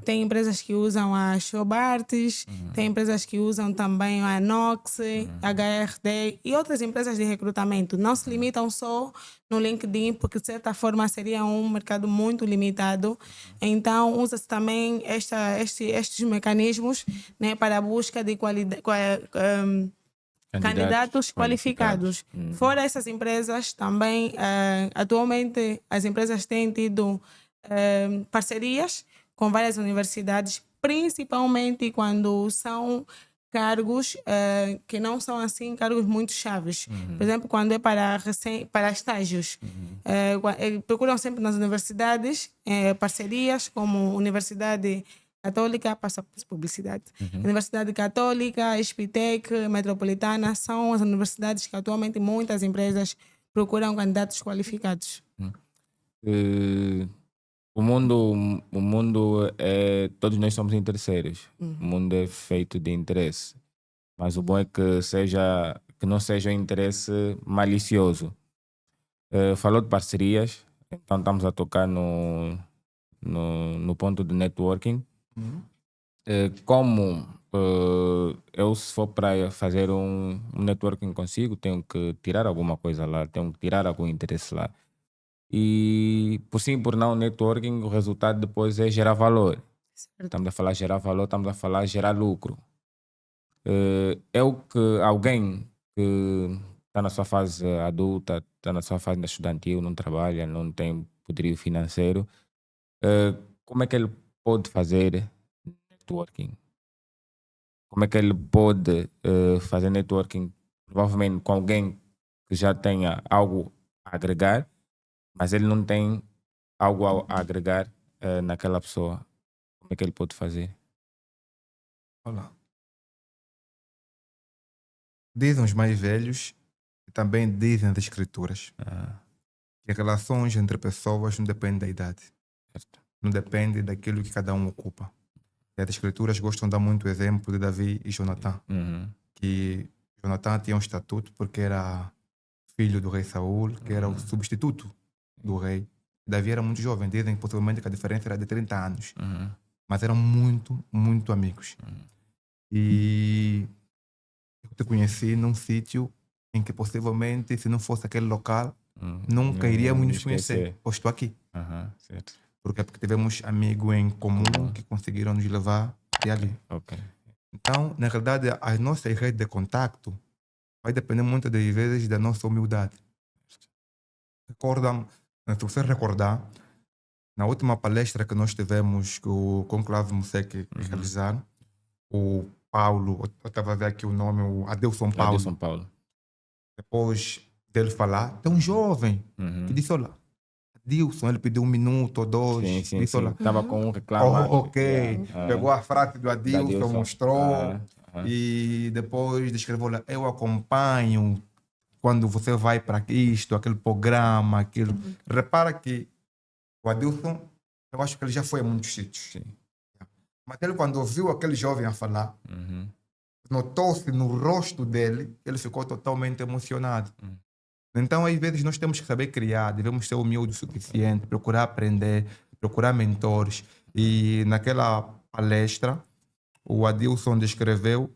Tem empresas que usam a Shobartes, tem empresas que usam também a Nox, HRD e outras empresas de recrutamento. Não se limitam só no LinkedIn, porque de certa forma seria um mercado muito limitado. Então usa-se também estes mecanismos, né, para a busca de candidatos qualificados. Fora essas empresas, também atualmente as empresas têm tido parcerias com várias universidades, principalmente quando são cargos que não são assim cargos muito chaves. Por exemplo, quando é para estágios. Procuram sempre nas universidades parcerias como Universidade Católica, passa publicidade. Universidade Católica, Espitec, Metropolitana são as universidades que atualmente muitas empresas procuram candidatos qualificados. O mundo é... Todos nós somos interesseiros. O mundo é feito de interesse. Mas o bom é que não seja um interesse malicioso. Falou de parcerias, então estamos a tocar no ponto de networking. Como eu, se for para fazer um networking consigo, tenho que tirar alguma coisa lá, tenho que tirar algum interesse lá. E por sim, por não networking, o resultado depois é gerar valor. Certo. Estamos a falar gerar valor, estamos a falar gerar lucro. Alguém que está na sua fase adulta, está na sua fase estudantil, não trabalha, não tem poderio financeiro, como é que ele pode fazer networking? Como é que ele pode fazer networking? Provavelmente com alguém que já tenha algo a agregar, mas ele não tem algo a agregar naquela pessoa. Como é que ele pode fazer? Olá. Dizem os mais velhos e também dizem as escrituras que relações entre pessoas não dependem da idade. Certo. Não depende daquilo que cada um ocupa. E as escrituras gostam de dar muito exemplo de Davi e Jonatã. Que Jonatã tinha um estatuto porque era filho do rei Saul, que era o substituto do rei. Davi era muito jovem, dizem possivelmente que a diferença era de 30 anos. Mas eram muito, muito amigos. E eu te conheci num sítio em que possivelmente, se não fosse aquele local, nunca iríamos nos conhecer. Pois estou aqui. Certo. Porque tivemos amigos em comum que conseguiram nos levar até ali. Okay. Então, na realidade, as nossas redes de contacto vai depender muito das vezes da nossa humildade. Se você recordar, na última palestra que nós tivemos com o Conclave Musek realizaram, o Paulo, eu estava a ver aqui o nome, o Adelson Paulo. Depois dele falar, tem um jovem que disse, olha, Adilson, ele pediu 1 minuto ou 2. Sim. Disse, olha, estava com um reclamo. Pegou a frase do Adilson, mostrou e depois descreveu, olha, eu acompanho quando você vai para isto, aquele programa, aquilo. Repara que o Adilson, eu acho que ele já foi a muitos sítios. Sim. Mas ele, quando ouviu aquele jovem a falar, notou-se no rosto dele que ele ficou totalmente emocionado. Então, às vezes, nós temos que saber criar, devemos ser humildes o suficiente, procurar aprender, procurar mentores. E naquela palestra, o Adilson descreveu,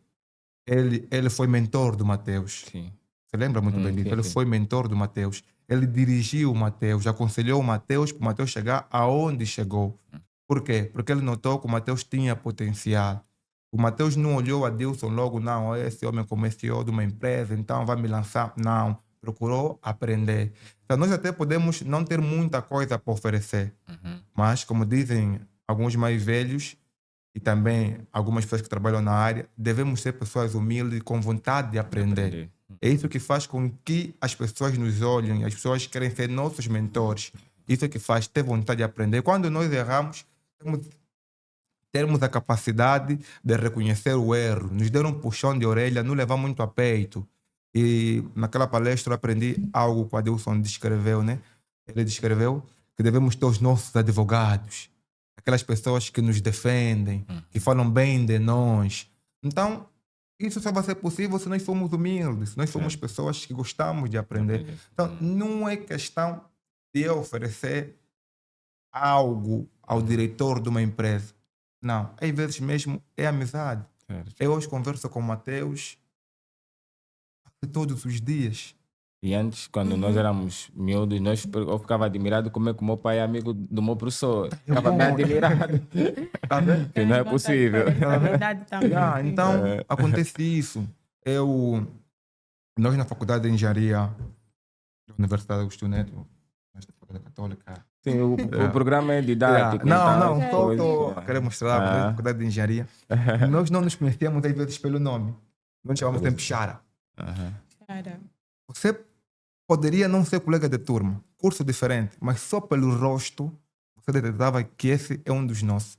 ele foi mentor do Mateus. Sim. Você lembra muito bem disso? Ele foi mentor do Mateus. Ele dirigiu o Mateus, aconselhou o Mateus para o Mateus chegar aonde chegou. Por quê? Porque ele notou que o Mateus tinha potencial. O Mateus não olhou a Adilson logo, não, esse homem começou de uma empresa, então vai me lançar. Não, procurou aprender. Então nós até podemos não ter muita coisa para oferecer, mas como dizem alguns mais velhos e também algumas pessoas que trabalham na área, devemos ser pessoas humildes com vontade de aprender. É isso que faz com que as pessoas nos olhem, as pessoas querem ser nossos mentores. Isso é que faz ter vontade de aprender. Quando nós erramos, termos a capacidade de reconhecer o erro, nos dar um puxão de orelha, não levar muito a peito. E naquela palestra eu aprendi algo que o Adilson descreveu, né? Ele descreveu que devemos ter os nossos advogados, aquelas pessoas que nos defendem, que falam bem de nós. Então, isso só vai ser possível se nós formos humildes, se nós formos pessoas que gostamos de aprender. Então, não é questão de eu oferecer algo ao diretor de uma empresa. Não, às vezes mesmo é amizade. Eu hoje converso com o Mateus todos os dias. E antes, quando nós éramos miúdos, eu ficava admirado como é que o meu pai é amigo do meu professor. Ficava bem admirado. Que não é possível. É verdade também. Então, acontece isso. Nós na Faculdade de Engenharia da Universidade Agostinho Neto, na Faculdade Católica. Sim, o programa é didático. Não, estou a querer mostrar na Faculdade de Engenharia. Nós não nos conhecíamos às vezes pelo nome. Nós chamamos sempre Chara. Você poderia não ser colega de turma, curso diferente, mas só pelo rosto você detectava que esse é um dos nossos.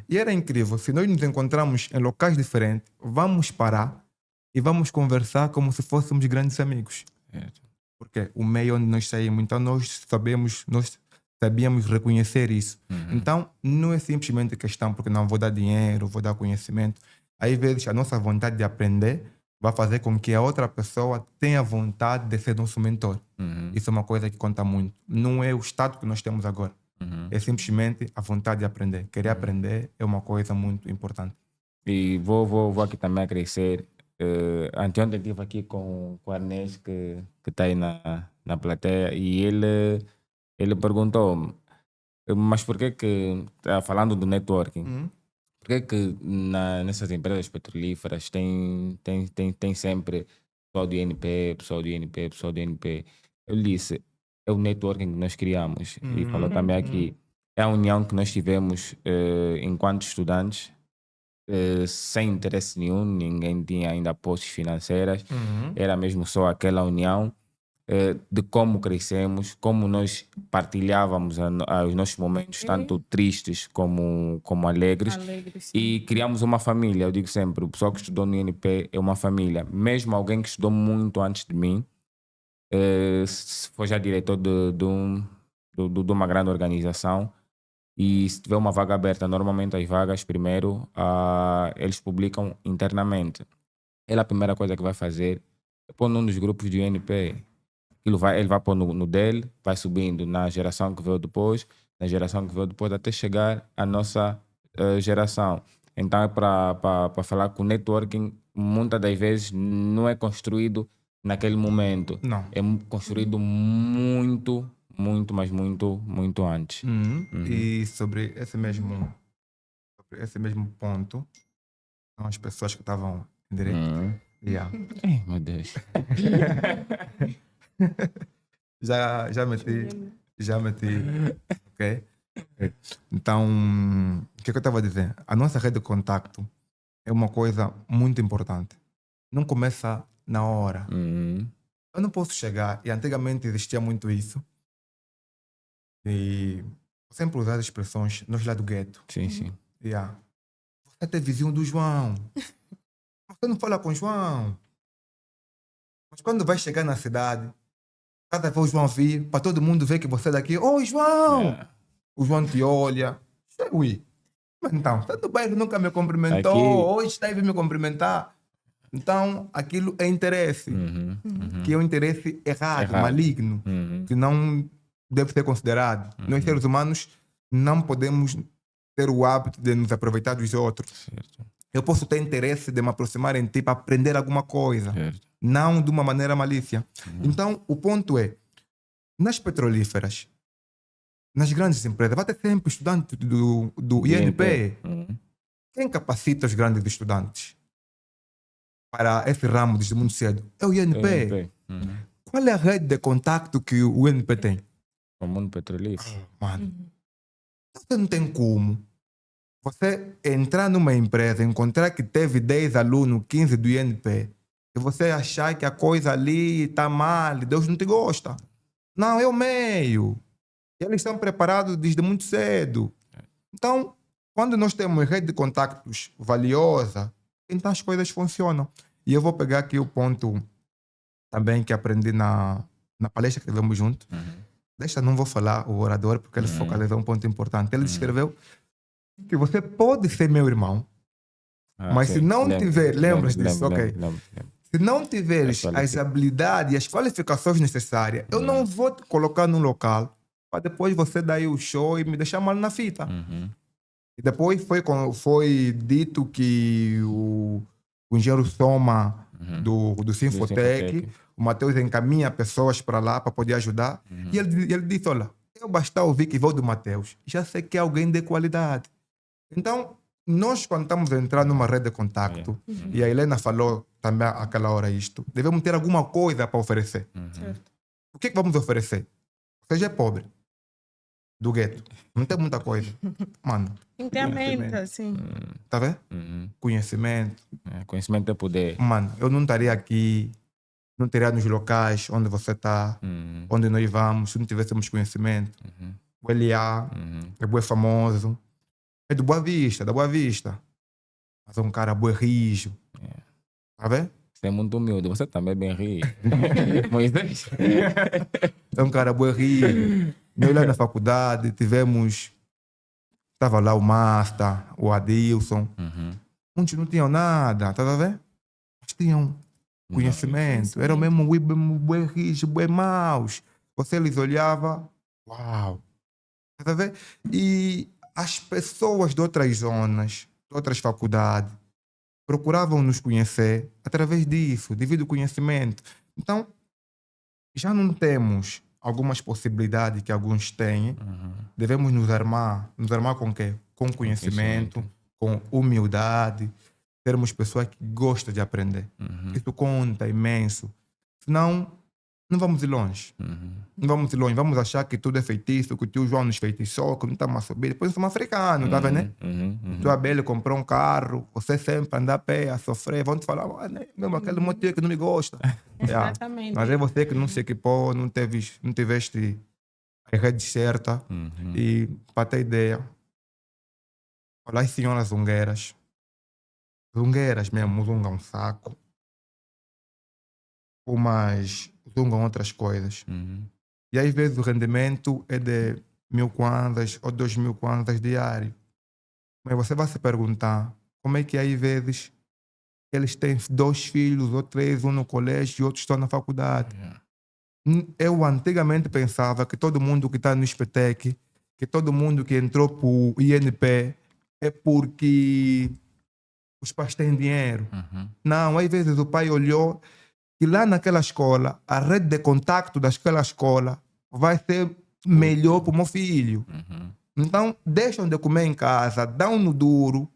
E era incrível, se nós nos encontramos em locais diferentes, vamos parar e vamos conversar como se fôssemos grandes amigos. Porque o meio onde nós saímos, então nós sabíamos reconhecer isso. Então não é simplesmente questão porque não vou dar dinheiro, vou dar conhecimento. Às vezes a nossa vontade de aprender vai fazer com que a outra pessoa tenha vontade de ser nosso mentor. Isso é uma coisa que conta muito. Não é o estado que nós temos agora. É simplesmente a vontade de aprender. Querer aprender é uma coisa muito importante. E vou aqui também a crescer. Anteontem estive aqui com o Arnés, que está aí na plateia, e ele perguntou-me, mas por que falando do networking, por que nessas empresas petrolíferas tem sempre pessoal do INP, pessoal do INP, pessoal do INP? Eu disse, é o networking que nós criamos. E falou também aqui, é a união que nós tivemos enquanto estudantes, sem interesse nenhum, ninguém tinha ainda posses financeiras, era mesmo só aquela união de como crescemos, como nós partilhávamos os nossos momentos, tanto tristes como alegres, e criamos uma família. Eu digo sempre, o pessoal que estudou no INP é uma família. Mesmo alguém que estudou muito antes de mim, se for já diretor de uma grande organização, e se tiver uma vaga aberta, normalmente as vagas primeiro eles publicam internamente. Ele, a primeira coisa que vai fazer é pôr num dos grupos do INP. Ele vai pôr no dele, vai subindo na geração que veio depois, até chegar à nossa geração. Então é para falar que o networking muitas das vezes não é construído naquele momento. Não. É construído muito, mas muito antes. E sobre esse mesmo ponto, são as pessoas que estavam em direito. Yeah. Ai, meu Deus. já meti. Ok? Então, o que eu estava a dizer? A nossa rede de contacto é uma coisa muito importante. Não começa na hora. Eu não posso chegar, e antigamente existia muito isso, e sempre usar as expressões, nós lá do gueto. Sim. Yeah. Você é vizinho do João. Você não fala com o João. Mas quando vai chegar na cidade, cada vez o João vir, para todo mundo ver que você é daqui. Oi, João! Yeah. O João te olha. Ui. Mas então, você do bairro nunca me cumprimentou. Aqui... Hoje está aí me cumprimentar. Então, aquilo é interesse. Que é um interesse errado. Maligno. Que não deve ser considerado. Nós, seres humanos, não podemos ter o hábito de nos aproveitar dos outros. Certo. Eu posso ter interesse de me aproximar em ti para aprender alguma coisa. Certo. Não de uma maneira malícia. Então, o ponto é, nas petrolíferas, nas grandes empresas, vai ter sempre estudante do INP. Quem capacita os grandes estudantes para esse ramo desde muito cedo? É o INP. Qual é a rede de contacto que o INP tem? O mundo petrolífero. Mano, você não tem como você entrar numa empresa, encontrar que teve 10 alunos, 15 do INP, e você achar que a coisa ali está mal, Deus não te gosta. Não, é o meio. Eles estão preparados desde muito cedo. Então, quando nós temos rede de contactos valiosa, então as coisas funcionam. E eu vou pegar aqui o ponto também que aprendi na palestra que tivemos junto. Não vou falar o orador, porque ele focalizou um ponto importante. Ele descreveu que você pode ser meu irmão, mas se não tiver... Lembra-se disso? Ok. Se não tiveres as habilidades e as qualificações necessárias, eu não vou te colocar num local para depois você dar aí o show e me deixar mal na fita. E depois foi dito que o engenheiro Soma do Sinfotec, o Matheus encaminha pessoas para lá para poder ajudar. E ele disse, olha, eu basta ouvir que vou do Matheus, já sei que é alguém de qualidade. Então, nós quando estamos a entrar numa rede de contacto, e a Helena falou também àquela hora isto, devemos ter alguma coisa para oferecer. O que vamos oferecer? Você já é pobre, do gueto, não tem muita coisa. Mano, Inteiramente, assim. tá vendo? Conhecimento. Conhecimento é poder. Mano, eu não estaria aqui, não teria nos locais onde você está, onde nós vamos, se não tivéssemos conhecimento. O Eliá é bem famoso. É do Boa Vista, da Boa Vista. Mas é um cara bem rijo. Tá vendo? Você é muito humilde, você também é bem rijo. Moisés. É um cara bem rijo. Nós lá na faculdade tivemos... Estava lá o Master, o Adilson. Muitos não tinham nada, tá vendo? Mas tinham conhecimento. Eram mesmo bem rígidos, bem maus. Você lhes olhava, uau. Tá a ver? E as pessoas de outras zonas, de outras faculdades, procuravam nos conhecer através disso, devido ao conhecimento. Então, já não temos algumas possibilidades que alguns têm. Devemos nos armar. Nos armar com o quê? Com conhecimento, com humildade. Termos pessoas que gostam de aprender. Isso conta imenso. Senão, não vamos ir longe. Não vamos ir longe. Vamos achar que tudo é feitiço, que o tio João nos feitiçou, que não estamos a subir. Depois somos africanos, tá vendo, né? O tio Abel comprou um carro, você sempre anda a pé, a sofrer. Vão te falar, mesmo aquele motivo que não me gosta. Exatamente. Mas é você que não se equipou, não tiveste a rede certa. E, para ter ideia, olha as senhoras zungueiras. Zungueiras mesmo, zungam um saco. Umas zungam outras coisas. E às vezes o rendimento é de 1.000 kwanzas ou 2.000 kwanzas diário. Mas você vai se perguntar como é que às vezes eles têm 2 filhos ou 3, um no colégio e outros estão na faculdade. Eu antigamente pensava que todo mundo que está no SPTEC, que todo mundo que entrou para o INP é porque os pais têm dinheiro. Não, às vezes o pai olhou que lá naquela escola, a rede de contacto daquela escola vai ser melhor para o meu filho. Então, deixam de comer em casa, dão no duro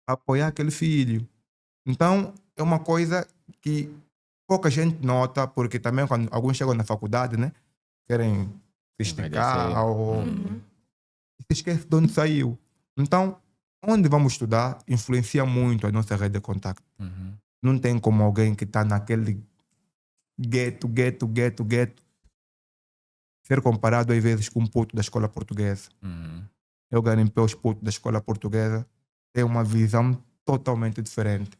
para apoiar aquele filho. Então, é uma coisa que pouca gente nota, porque também quando alguns chegam na faculdade, né, querem se esticar ou se esquece de onde saiu. Então, onde vamos estudar influencia muito a nossa rede de contacto. Não tem como alguém que está naquele gueto, ser comparado às vezes com um puto da escola portuguesa. Eu garimpei os putos da escola portuguesa, tem uma visão totalmente diferente.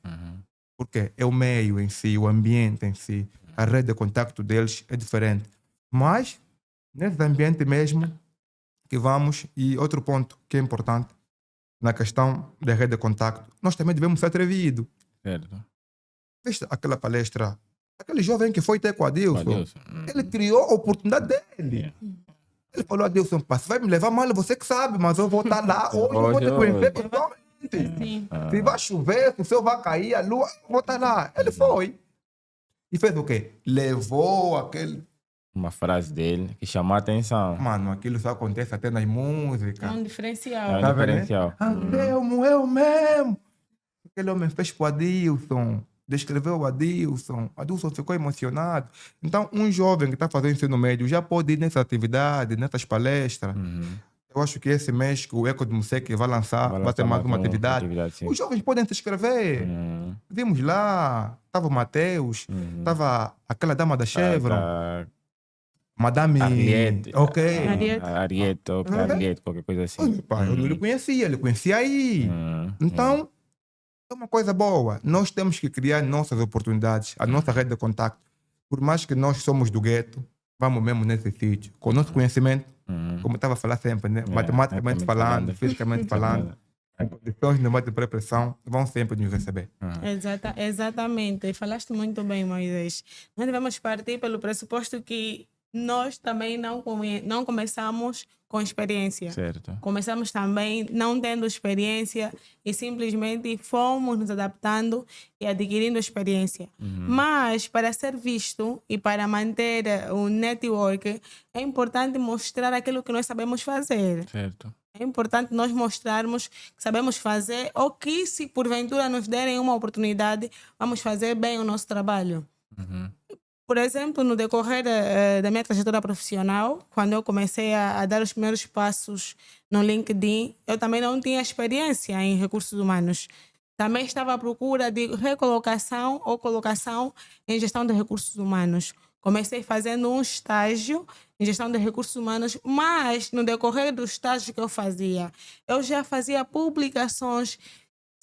Porque é o meio em si, o ambiente em si, a rede de contacto deles é diferente. Mas, nesse ambiente mesmo que vamos, e outro ponto que é importante, na questão da rede de contacto, nós também devemos ser atrevidos. Certo. Viste aquela palestra, aquele jovem que foi ter com a Adilson, ele criou a oportunidade dele. Ele falou, Adilson, se vai me levar mal, você que sabe, mas eu vou estar lá hoje, eu vou te conhecer pessoalmente. Se vai chover, se o céu vai cair, a lua, eu vou estar lá. Ele foi. E fez o quê? Levou aquele... Uma frase dele que chamou a atenção. Mano, aquilo só acontece até nas músicas. É um diferencial. É um diferencial. Anselmo, eu mesmo. Aquele homem fez para o Adilson. Descreveu o Adilson. O Adilson ficou emocionado. Então, um jovem que está fazendo ensino médio já pode ir nessa atividade, nessas palestras. Eu acho que esse mês que o Eco de Musec vai lançar, vai ter mais uma atividade. Os jovens podem se inscrever. Vimos lá, estava o Matheus, estava aquela dama da Chevron. Madame Ariete. Ok. Ariete, qualquer coisa assim. Pai, eu não lhe conhecia, ele conhecia aí. Então, é uma coisa boa. Nós temos que criar nossas oportunidades, a nossa rede de contato. Por mais que nós somos do gueto, vamos mesmo nesse sítio. Com o nosso conhecimento, como eu estava a falar sempre, né? Matematicamente falando, fisicamente falando, em condições de pré-pressão, vão sempre nos receber. Exatamente. Falaste muito bem, Moisés. Nós devemos partir pelo pressuposto que nós também não começamos com experiência. Certo. Começamos também não tendo experiência e simplesmente fomos nos adaptando e adquirindo experiência. Mas para ser visto e para manter o network, é importante mostrar aquilo que nós sabemos fazer. Certo. É importante nós mostrarmos que sabemos fazer ou que, se porventura nos derem uma oportunidade, vamos fazer bem o nosso trabalho. Por exemplo, no decorrer da minha trajetória profissional, quando eu comecei a dar os primeiros passos no LinkedIn, eu também não tinha experiência em recursos humanos. Também estava à procura de recolocação ou colocação em gestão de recursos humanos. Comecei fazendo um estágio em gestão de recursos humanos, mas no decorrer do estágio que eu já fazia publicações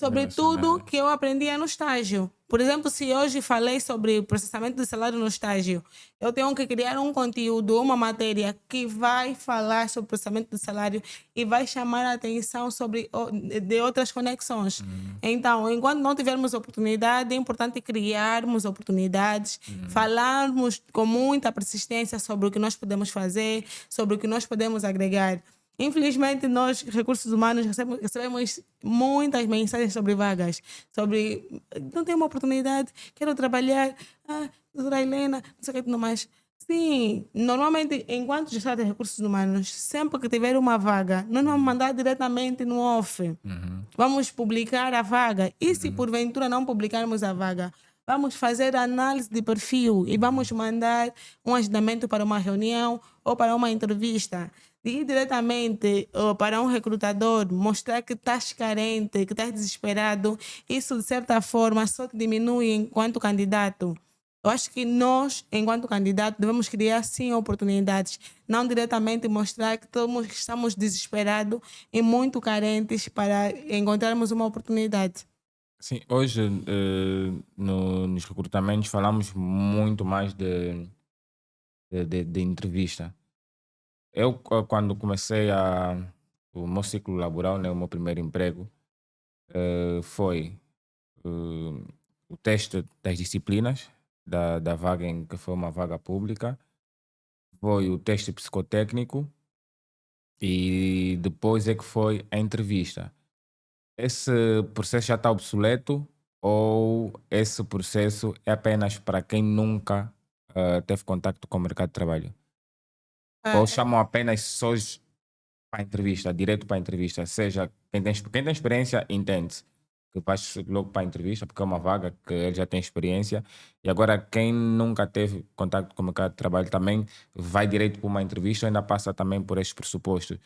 sobre tudo que eu aprendia no estágio. Por exemplo, se hoje falei sobre processamento de salário no estágio, eu tenho que criar um conteúdo, uma matéria que vai falar sobre processamento de salário e vai chamar a atenção de outras conexões. Então, enquanto não tivermos oportunidade, é importante criarmos oportunidades, falarmos com muita persistência sobre o que nós podemos fazer, sobre o que nós podemos agregar. Infelizmente, nós, recursos humanos, recebemos muitas mensagens sobre vagas, sobre não tenho uma oportunidade, quero trabalhar, doutora Helena, não sei o que tudo mais. Sim, normalmente, enquanto gestor de recursos humanos, sempre que tiver uma vaga, nós vamos mandar diretamente no off. Vamos publicar a vaga. E se porventura não publicarmos a vaga, vamos fazer análise de perfil e vamos mandar um agendamento para uma reunião ou para uma entrevista. Ir diretamente para um recrutador, mostrar que estás carente, que estás desesperado, isso de certa forma só te diminui enquanto candidato. Eu acho que nós, enquanto candidato, devemos criar sim oportunidades, não diretamente mostrar que todos estamos desesperados e muito carentes para encontrarmos uma oportunidade. Sim, hoje nos recrutamentos falamos muito mais de entrevista. Eu, quando comecei o meu ciclo laboral, né, o meu primeiro emprego, foi o teste das disciplinas da vaga, em que foi uma vaga pública, foi o teste psicotécnico e depois é que foi a entrevista. Esse processo já está obsoleto ou esse processo é apenas para quem nunca teve contato com o mercado de trabalho? Ou chamam apenas pessoas para a entrevista, direto para a entrevista? Seja, quem tem experiência entende que vai logo para a entrevista, porque é uma vaga que ele já tem experiência. E agora, quem nunca teve contato com o mercado de trabalho também vai direto para uma entrevista, ainda passa também por estes pressupostos.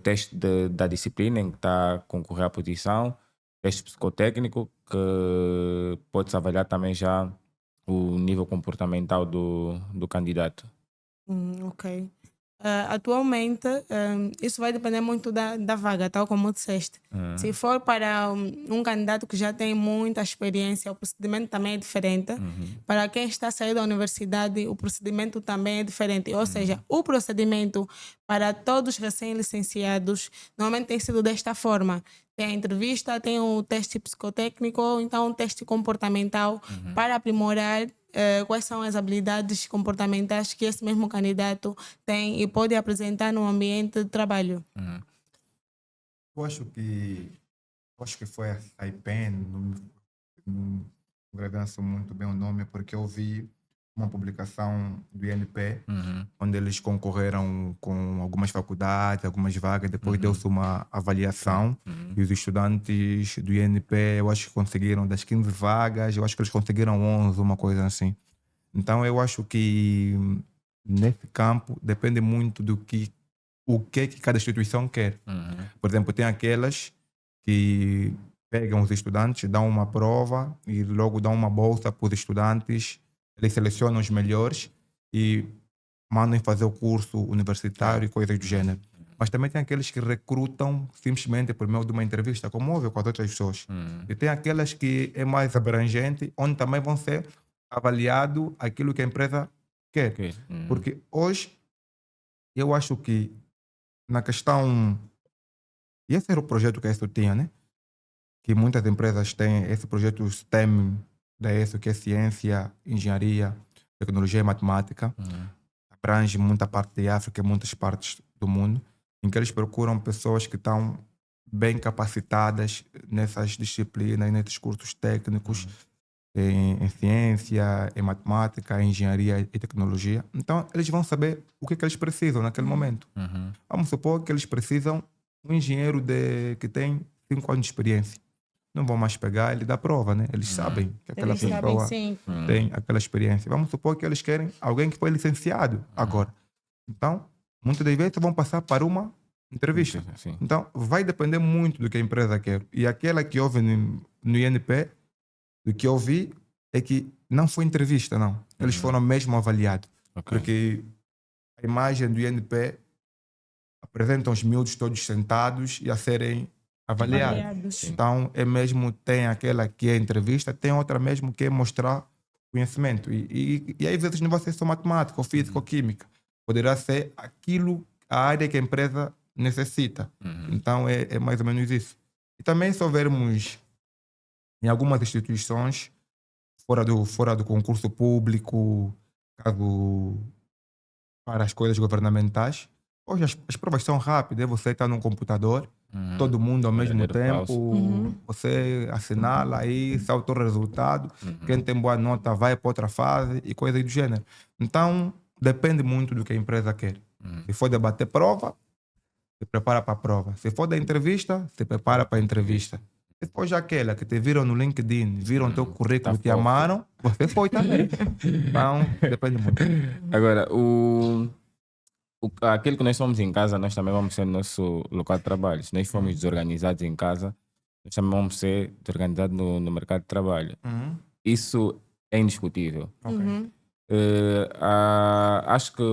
Teste da disciplina, em que está a concorrer à posição, teste psicotécnico, que pode-se avaliar também já o nível comportamental do candidato. Ok. Atualmente, isso vai depender muito da vaga, tal como disseste. Se for para um candidato que já tem muita experiência, o procedimento também é diferente. Para quem está a sair da universidade, o procedimento também é diferente. Ou seja, o procedimento para todos os recém-licenciados normalmente tem sido desta forma. Tem a entrevista, tem o teste psicotécnico, ou então um teste comportamental para aprimorar quais são as habilidades comportamentais que esse mesmo candidato tem e pode apresentar no ambiente de trabalho. Eu acho que foi a IPEN, não agradeço muito bem o nome, porque eu vi uma publicação do INP, onde eles concorreram com algumas faculdades, algumas vagas, depois deu-se uma avaliação e os estudantes do INP, eu acho que conseguiram das 15 vagas, eu acho que eles conseguiram 11, uma coisa assim. Então eu acho que nesse campo depende muito o que cada instituição quer. Por exemplo, tem aquelas que pegam os estudantes, dão uma prova e logo dão uma bolsa para os estudantes. Eles selecionam os melhores e mandam fazer o curso universitário e coisas do gênero. Mas também tem aqueles que recrutam simplesmente por meio de uma entrevista, como houve com as outras pessoas. E tem aquelas que é mais abrangente, onde também vão ser avaliado aquilo que a empresa quer. Porque hoje, eu acho que na questão... E esse era o projeto que a ESO tinha, né? Que muitas empresas têm esse projeto STEM da ESO, que é ciência, engenharia, tecnologia e matemática. Abrange muita parte da África e muitas partes do mundo, em que eles procuram pessoas que estão bem capacitadas nessas disciplinas, nesses cursos técnicos, em ciência, em matemática, em engenharia e tecnologia. Então, eles vão saber o que eles precisam naquele momento. Vamos supor que eles precisam de um engenheiro que tem 5 anos de experiência. Não vão mais pegar ele da prova, né? Eles sabem que aquela pessoa tem aquela experiência. Vamos supor que eles querem alguém que foi licenciado agora. Então, muitas das vezes vão passar para uma entrevista. Então, vai depender muito do que a empresa quer. E aquela que houve no INP, do que eu vi, é que não foi entrevista, não. Eles foram mesmo avaliados. Porque a imagem do INP apresentam os miúdos todos sentados e a serem Avaliados. Então, é mesmo, tem aquela que é entrevista, tem outra mesmo que é mostrar conhecimento. E às vezes não vai ser só matemática, ou física, ou química. Poderá ser aquilo, a área que a empresa necessita. Então, é mais ou menos isso. E também, se houvermos em algumas instituições, fora do concurso público, caso para as coisas governamentais, hoje as provas são rápidas, você está num computador, todo mundo ao mesmo tempo, você assinala aí, salta o resultado, quem tem boa nota vai para outra fase e coisas do gênero. Então, depende muito do que a empresa quer. Se for debater prova, se prepara para a prova. Se for da entrevista, se prepara para a entrevista. Se for já aquela que te viram no LinkedIn, viram teu currículo, te amaram, você foi também. Então, depende muito. Agora, aquilo que nós somos em casa, nós também vamos ser no nosso local de trabalho. Se nós formos desorganizados em casa, nós também vamos ser desorganizados no mercado de trabalho. Isso é indiscutível. Acho que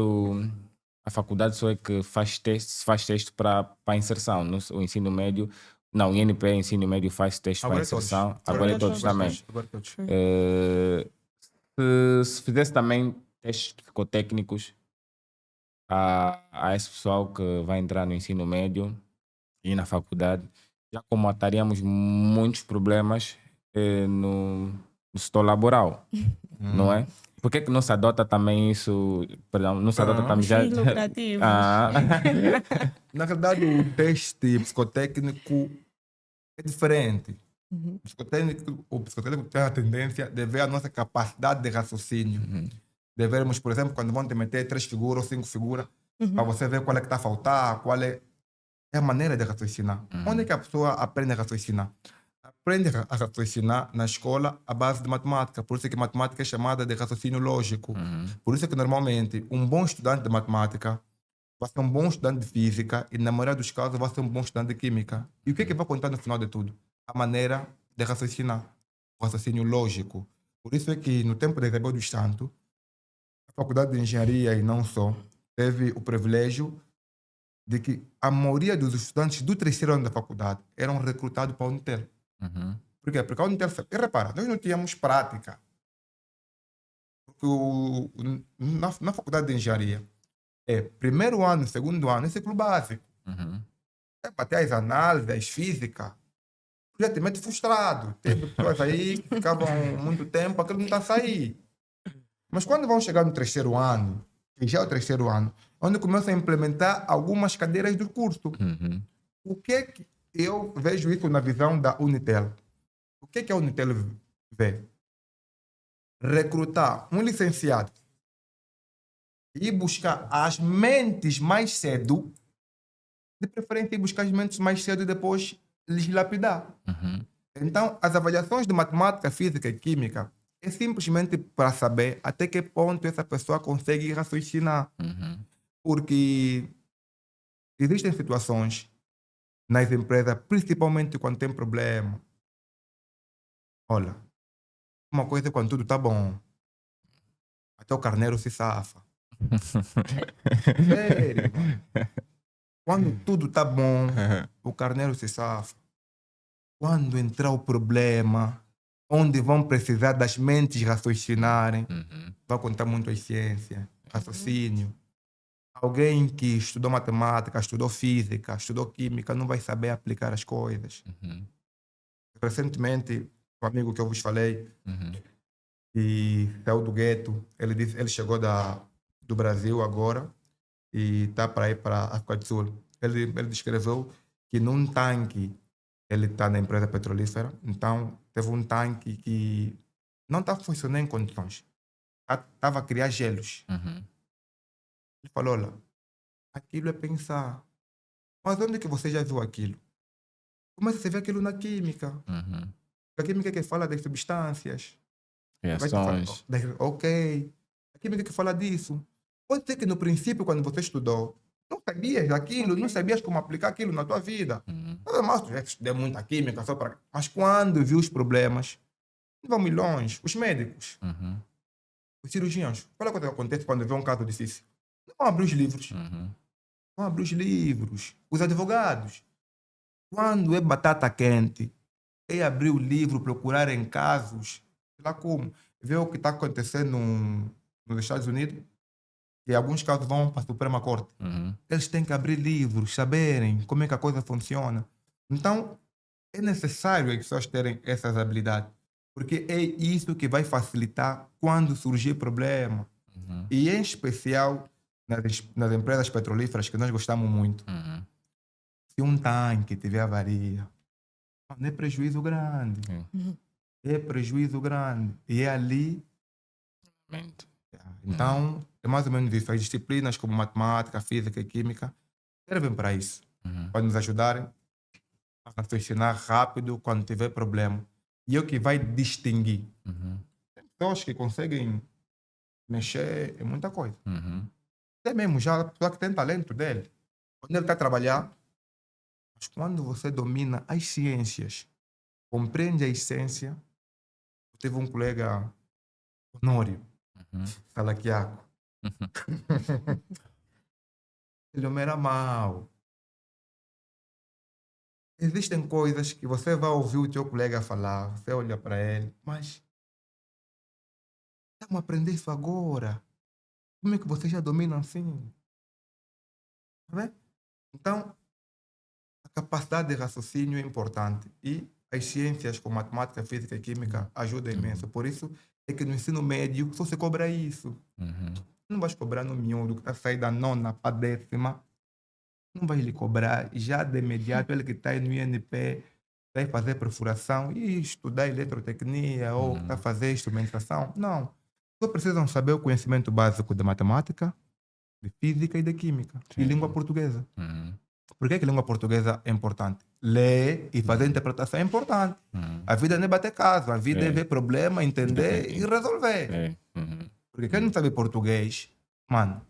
a faculdade só é que faz teste para a inserção. O ensino médio, não, o INPE, ensino médio, faz teste para a inserção. Agora é todos também. Se fizesse também testes psicotécnicos a esse pessoal que vai entrar no ensino médio e na faculdade, já comataríamos muitos problemas no setor laboral, não é? Por que não se adota também isso? Perdão, não se adota também já. Lucrativos. Na verdade, o teste psicotécnico é diferente. O psicotécnico tem a tendência de ver a nossa capacidade de raciocínio. De vermos, por exemplo, quando vão te meter 3 figuras ou 5 figuras, para você ver qual é que está a faltar, qual é a maneira de raciocinar. Onde é que a pessoa aprende a raciocinar? Aprende a raciocinar na escola à base de matemática. Por isso é que matemática é chamada de raciocínio lógico. Por isso é que normalmente um bom estudante de matemática vai ser um bom estudante de física e na maioria dos casos vai ser um bom estudante de química. E o que é que vai contar no final de tudo? A maneira de raciocinar. O raciocínio lógico. Por isso é que no tempo de Isabel dos Santos, a Faculdade de Engenharia e não só, teve o privilégio de que a maioria dos estudantes do 3º ano da faculdade eram recrutados para a Unitel. Por quê? Porque a Unitel... E repara, nós não tínhamos prática. Porque na Faculdade de Engenharia, primeiro ano, segundo ano, é ciclo básico. É para ter as análises, as físicas. Projeto frustrado. Teve pessoas aí que ficavam muito tempo, aquilo não está a sair. Mas quando vão chegar no 3º ano, que já é o 3º ano, onde começam a implementar algumas cadeiras do curso. O que é que eu vejo isso na visão da Unitel? O que é que a Unitel vê? Recrutar um licenciado e buscar as mentes mais cedo, de preferência ir buscar as mentes mais cedo e depois lhes lapidar. Então, as avaliações de matemática, física e química é simplesmente para saber até que ponto essa pessoa consegue raciocinar. Porque existem situações nas empresas, principalmente quando tem problema. Olha, uma coisa é quando tudo está bom. Até o carneiro se safa. Sério. Quando tudo está bom, o carneiro se safa. Quando entrar o problema, onde vão precisar das mentes raciocinarem, vai contar muito a ciência, raciocínio. Alguém que estudou matemática, estudou física, estudou química, não vai saber aplicar as coisas. Recentemente, um amigo que eu vos falei, e saiu do gueto, ele chegou do Brasil agora e está para ir para a África do Sul. Ele descreveu que num tanque, ele está na empresa petrolífera, então teve um tanque que não está funcionando em condições. Estava a criar gelos. Ele falou, olha, aquilo é pensar. Mas onde que você já viu aquilo? Começa a ver aquilo na química. A química que fala das substâncias. Reações. Ok. A química que fala disso. Pode ser que no princípio, quando você estudou, não sabias aquilo, não sabias como aplicar aquilo na tua vida. Mas tu já estudei muita química só para... Mas quando viu os problemas, vão milhões. Os médicos, os cirurgiões. Olha o que acontece quando vê um caso difícil. Não vão abrir os livros. Vão abrir os livros. Os advogados. Quando é batata quente, é abrir o livro, procurar em casos, sei lá como, ver o que está acontecendo nos Estados Unidos, e alguns casos vão para a Suprema Corte. Eles têm que abrir livros, saberem como é que a coisa funciona. Então, é necessário as pessoas terem essas habilidades, porque é isso que vai facilitar quando surgir problema. E em especial nas empresas petrolíferas, que nós gostamos muito. Se um tanque tiver avaria, não é prejuízo grande. É prejuízo grande. E é ali. Então, é mais ou menos isso. As disciplinas como matemática, física e química servem para isso. Para nos ajudarem a raciocinar rápido quando tiver problema. E é o que vai distinguir. Tem pessoas que conseguem mexer em muita coisa. Até mesmo já a pessoa que tem talento dele. Quando ele está a trabalhar, mas quando você domina as ciências, compreende a essência. Eu tive um colega, Honório, Salaquiaco. Ele não era mau. Existem coisas que você vai ouvir o teu colega falar, você olha para ele, mas estamos a aprender isso agora. Como é que você já domina assim? Tá vendo? Então, a capacidade de raciocínio é importante e as ciências como matemática, física e química ajudam imenso. Por isso é que no ensino médio só se cobra isso. Não vais cobrar no miúdo que está a sair da 9ª para a 10ª. Não vais lhe cobrar já de imediato ele que está aí no INP, vai fazer perfuração e estudar eletrotecnia ou está a fazer instrumentação. Não. Só precisam saber o conhecimento básico de matemática, de física e de química. E língua portuguesa. Por que língua portuguesa é importante? Ler e fazer interpretação é importante. A vida não é bater caso, a vida é ver problema, entender e resolver. Porque quem não sabe português, mano,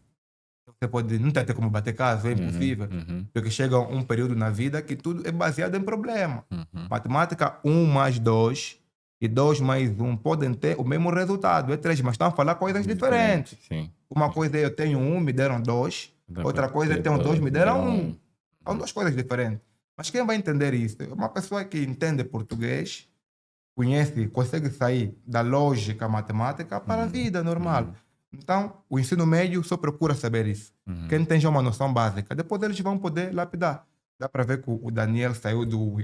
você pode não ter como bater caso, é impossível. Porque chega um período na vida que tudo é baseado em problema. Matemática, 1 mais 2 e 2 mais 1 podem ter o mesmo resultado, é 3, mas estão a falar coisas diferentes. Uma coisa é eu tenho 1, me deram 2. Outra coisa é eu tenho 2, me deram 1. São 2 coisas diferentes. Mas quem vai entender isso? É uma pessoa que entende português, conhece, consegue sair da lógica matemática para a vida normal. Então, o ensino médio só procura saber isso. Quem tem já uma noção básica, depois eles vão poder lapidar. Dá para ver que o Daniel saiu do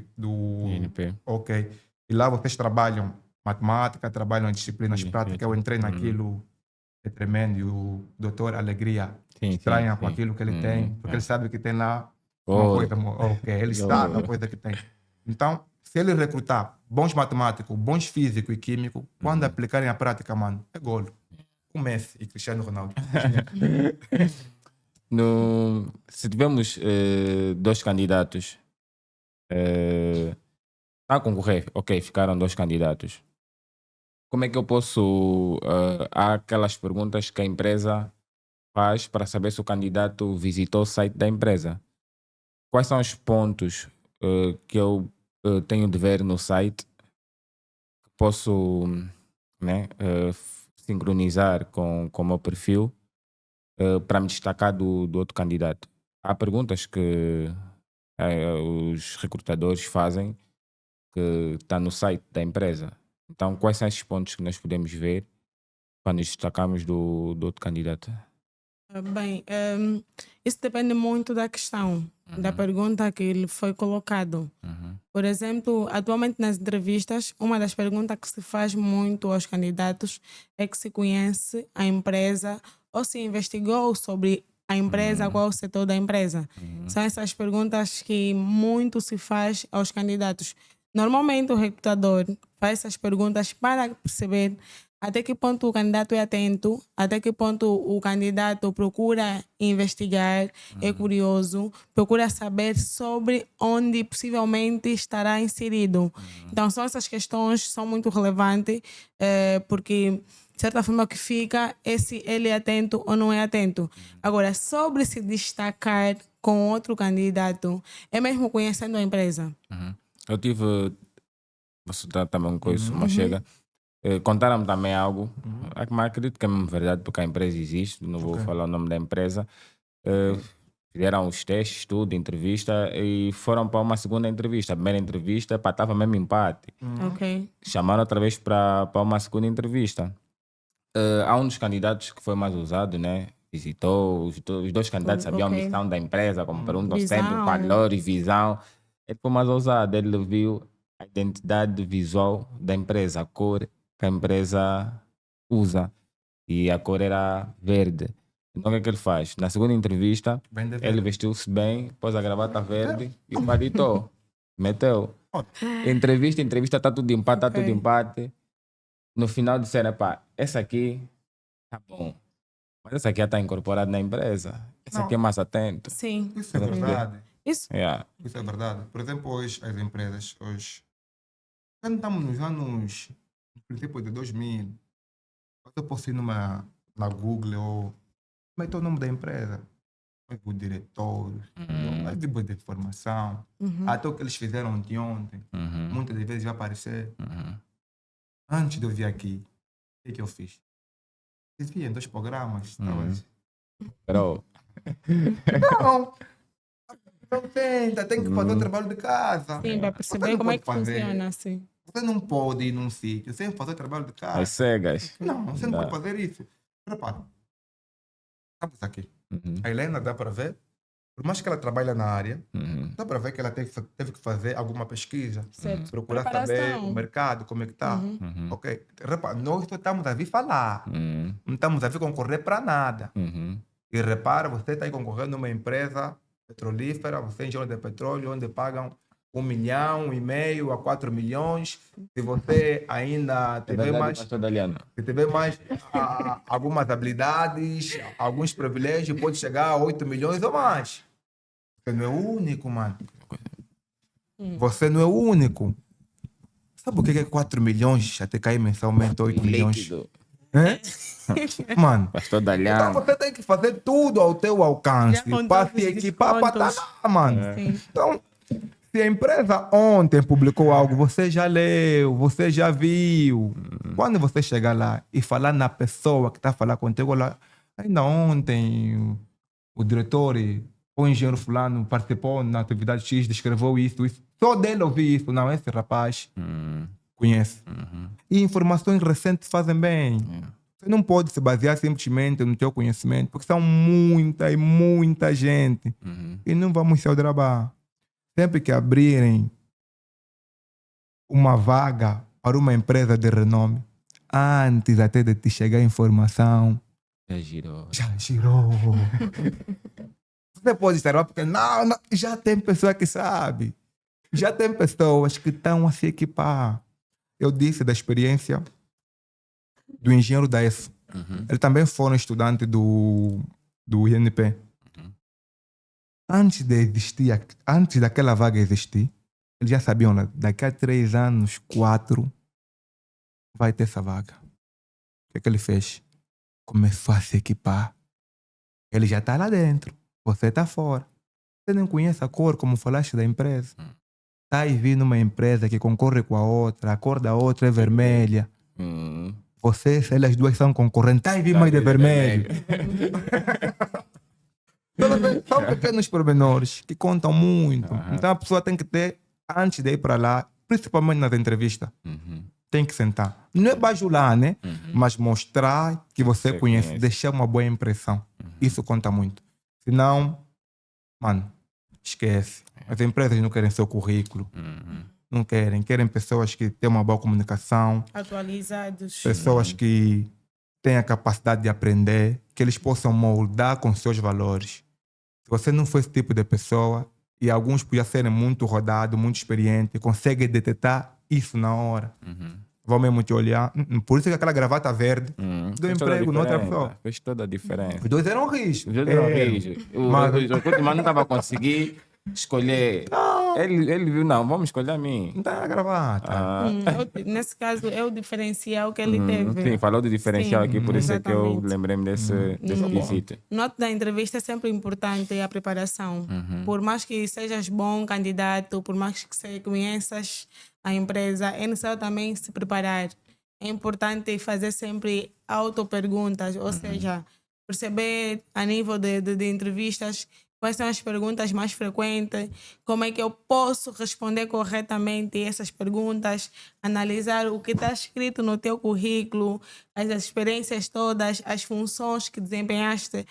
INP. Ok. E lá vocês trabalham matemática, trabalham disciplinas práticas. Eu entrei naquilo, é tremendo. E o doutor Alegria estranha com aquilo que ele tem, porque ele sabe que tem lá uma coisa. Ok, ele sabe a coisa que tem. Então, se ele recrutar bons matemáticos, bons físicos e químicos, quando aplicarem a prática, mano, é golo. Com Messi e Cristiano Ronaldo. Se tivermos 2 candidatos a concorrer, ok, ficaram 2 candidatos. Como é que eu posso... há aquelas perguntas que a empresa faz para saber se o candidato visitou o site da empresa. Quais são os pontos que eu tenho de ver no site que posso sincronizar com o meu perfil para me destacar do outro candidato? Há perguntas que os recrutadores fazem que está no site da empresa. Então, quais são esses pontos que nós podemos ver para nos destacarmos do outro candidato? Bem, isso depende muito da questão, da pergunta que ele foi colocado. Por exemplo, atualmente nas entrevistas, uma das perguntas que se faz muito aos candidatos é que se conhece a empresa ou se investigou sobre a empresa, qual é o setor da empresa. São essas perguntas que muito se faz aos candidatos. Normalmente o recrutador faz essas perguntas para perceber até que ponto o candidato é atento, até que ponto o candidato procura investigar, é curioso, procura saber sobre onde possivelmente estará inserido. Então, são essas questões que são muito relevantes, porque, de certa forma, o que fica é se ele é atento ou não é atento. Agora, sobre se destacar com outro candidato, é mesmo conhecendo a empresa. Eu tive... Vou citar também uma chega... Contaram-me também algo, mas acredito que é mesmo verdade, porque a empresa existe, não vou falar o nome da empresa. fizeram os testes, tudo, entrevista, e foram para uma segunda entrevista. A primeira entrevista, estava mesmo empate. Ok. Chamaram outra vez para uma segunda entrevista. Há um dos candidatos que foi mais usado, né? Visitou, os dois candidatos sabiam a missão da empresa, como perguntam sempre, valor e visão. Ele foi mais ousado, ele viu a identidade visual da empresa, a cor que a empresa usa. E a cor era verde. Então o que é que ele faz? Na segunda entrevista, ele vestiu-se bem, pôs a gravata verde e o paletó. Meteu. Entrevista, está tudo empate, está tudo empate. No final disseram, pá, essa aqui tá bom. Mas essa aqui já está incorporada na empresa. Essa aqui é mais atento. Sim. Isso é verdade. Isso. Isso é verdade. Por exemplo, hoje, as empresas, quando estamos nos anos, no princípio de 2000, eu posso ir na Google ou meter o nome da empresa, o diretor, mais tipo de informação, até o que eles fizeram ontem, muitas das vezes vai aparecer. Antes de eu vir aqui, o que eu fiz? Eu vi em 2 programas. Pero... Não tenta, tem que fazer o trabalho de casa. Sim, para perceber como é que funciona, assim. Você não pode ir num sítio sem fazer o trabalho de casa. As cegas. Não, você não pode fazer isso. Repara, estamos aqui. A Helena dá para ver, por mais que ela trabalhe na área, dá para ver que ela teve que fazer alguma pesquisa, procurar saber o mercado, como é que está. Ok? Repara, nós só estamos a vir falar, não estamos a vir concorrer para nada. E repara, você está aí concorrendo numa empresa petrolífera, você é engenheiro de petróleo, onde pagam 1,5 milhão a 4 milhões. Se você ainda tiver mais algumas habilidades, alguns privilégios, pode chegar a 8 milhões ou mais. Você não é o único, mano. Você não é o único. Sabe por que é 4 milhões até cair mensalmente 8 milhões? Mano, então você tem que fazer tudo ao teu alcance para se equipar para estar lá, mano. Então, se a empresa ontem publicou algo, você já leu, você já viu. Quando você chegar lá e falar na pessoa que está a falar contigo lá, ainda ontem o diretor ou o engenheiro fulano participou na atividade X, descreveu isso. Só dele ouvir isso. Não, esse rapaz conhece. E informações recentes fazem bem. Você não pode se basear simplesmente no teu conhecimento, porque são muita gente. E não vamos se aldrabar. Sempre que abrirem uma vaga para uma empresa de renome, antes até de te chegar a informação, já girou. Você pode estar lá porque não, já tem pessoa que sabe. Já tem pessoas que estão a se equipar. Eu disse da experiência do engenheiro da ESO. Ele também foi um estudante do INP. Antes daquela vaga existir, eles já sabiam, daqui a 3 anos, 4, vai ter essa vaga. O que é que ele fez? Começou a se equipar. Ele já está lá dentro, você está fora. Você não conhece a cor, como falaste da empresa. Está aí vindo uma empresa que concorre com a outra, a cor da outra é vermelha. Elas duas são concorrentes, está aí vindo mais de vermelho. São pequenos pormenores que contam muito. Então a pessoa tem que ter, antes de ir para lá, principalmente nas entrevistas, tem que sentar. Não é bajular, né? Mas mostrar que você conhece, deixar uma boa impressão. Isso conta muito. Senão, mano, esquece. As empresas não querem seu currículo. Não querem pessoas que têm uma boa comunicação. Atualizados. Pessoas que têm a capacidade de aprender, que eles possam moldar com seus valores. Se você não for esse tipo de pessoa, e alguns podem serem muito rodados, muito experientes, conseguem detectar isso na hora. Vão mesmo te olhar. Por isso que aquela gravata verde do emprego na outra pessoa. Fez toda a diferença. Os dois eram rígidos. Mas não estava a conseguir escolher. Ele viu, não, vamos escolher a mim. Não tá a gravata. Nesse caso, é o diferencial que ele teve. Sim, falou de diferencial aqui, por isso é que eu lembrei-me desse visita. Nota da entrevista é sempre importante a preparação. Por mais que sejas bom candidato, por mais que você conheças a empresa, é necessário também se preparar. É importante fazer sempre autoperguntas, ou seja, perceber a nível de entrevistas quais são as perguntas mais frequentes, como é que eu posso responder corretamente essas perguntas, analisar o que está escrito no teu currículo, as experiências todas, as funções que desempenhaste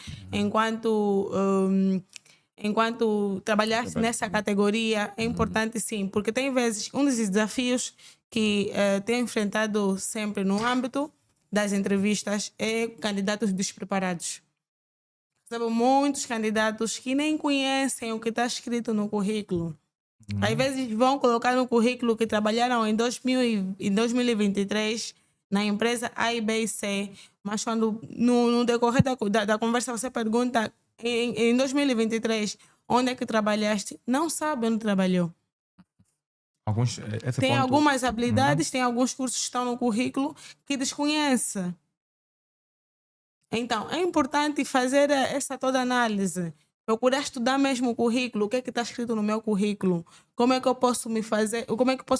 enquanto trabalhaste nessa categoria. É importante sim, porque tem vezes, um dos desafios que tenho enfrentado sempre no âmbito das entrevistas é candidatos despreparados. Recebo muitos candidatos que nem conhecem o que está escrito no currículo. Às vezes vão colocar no currículo que trabalharam em 2023 na empresa A, B e C, mas quando no decorrer da conversa você pergunta em 2023 onde é que trabalhaste, não sabe onde trabalhou. Tem algumas habilidades, tem alguns cursos que estão no currículo que desconhece. Então, é importante fazer essa toda análise. Procurar estudar mesmo o currículo, o que é que está escrito no meu currículo, como é que eu posso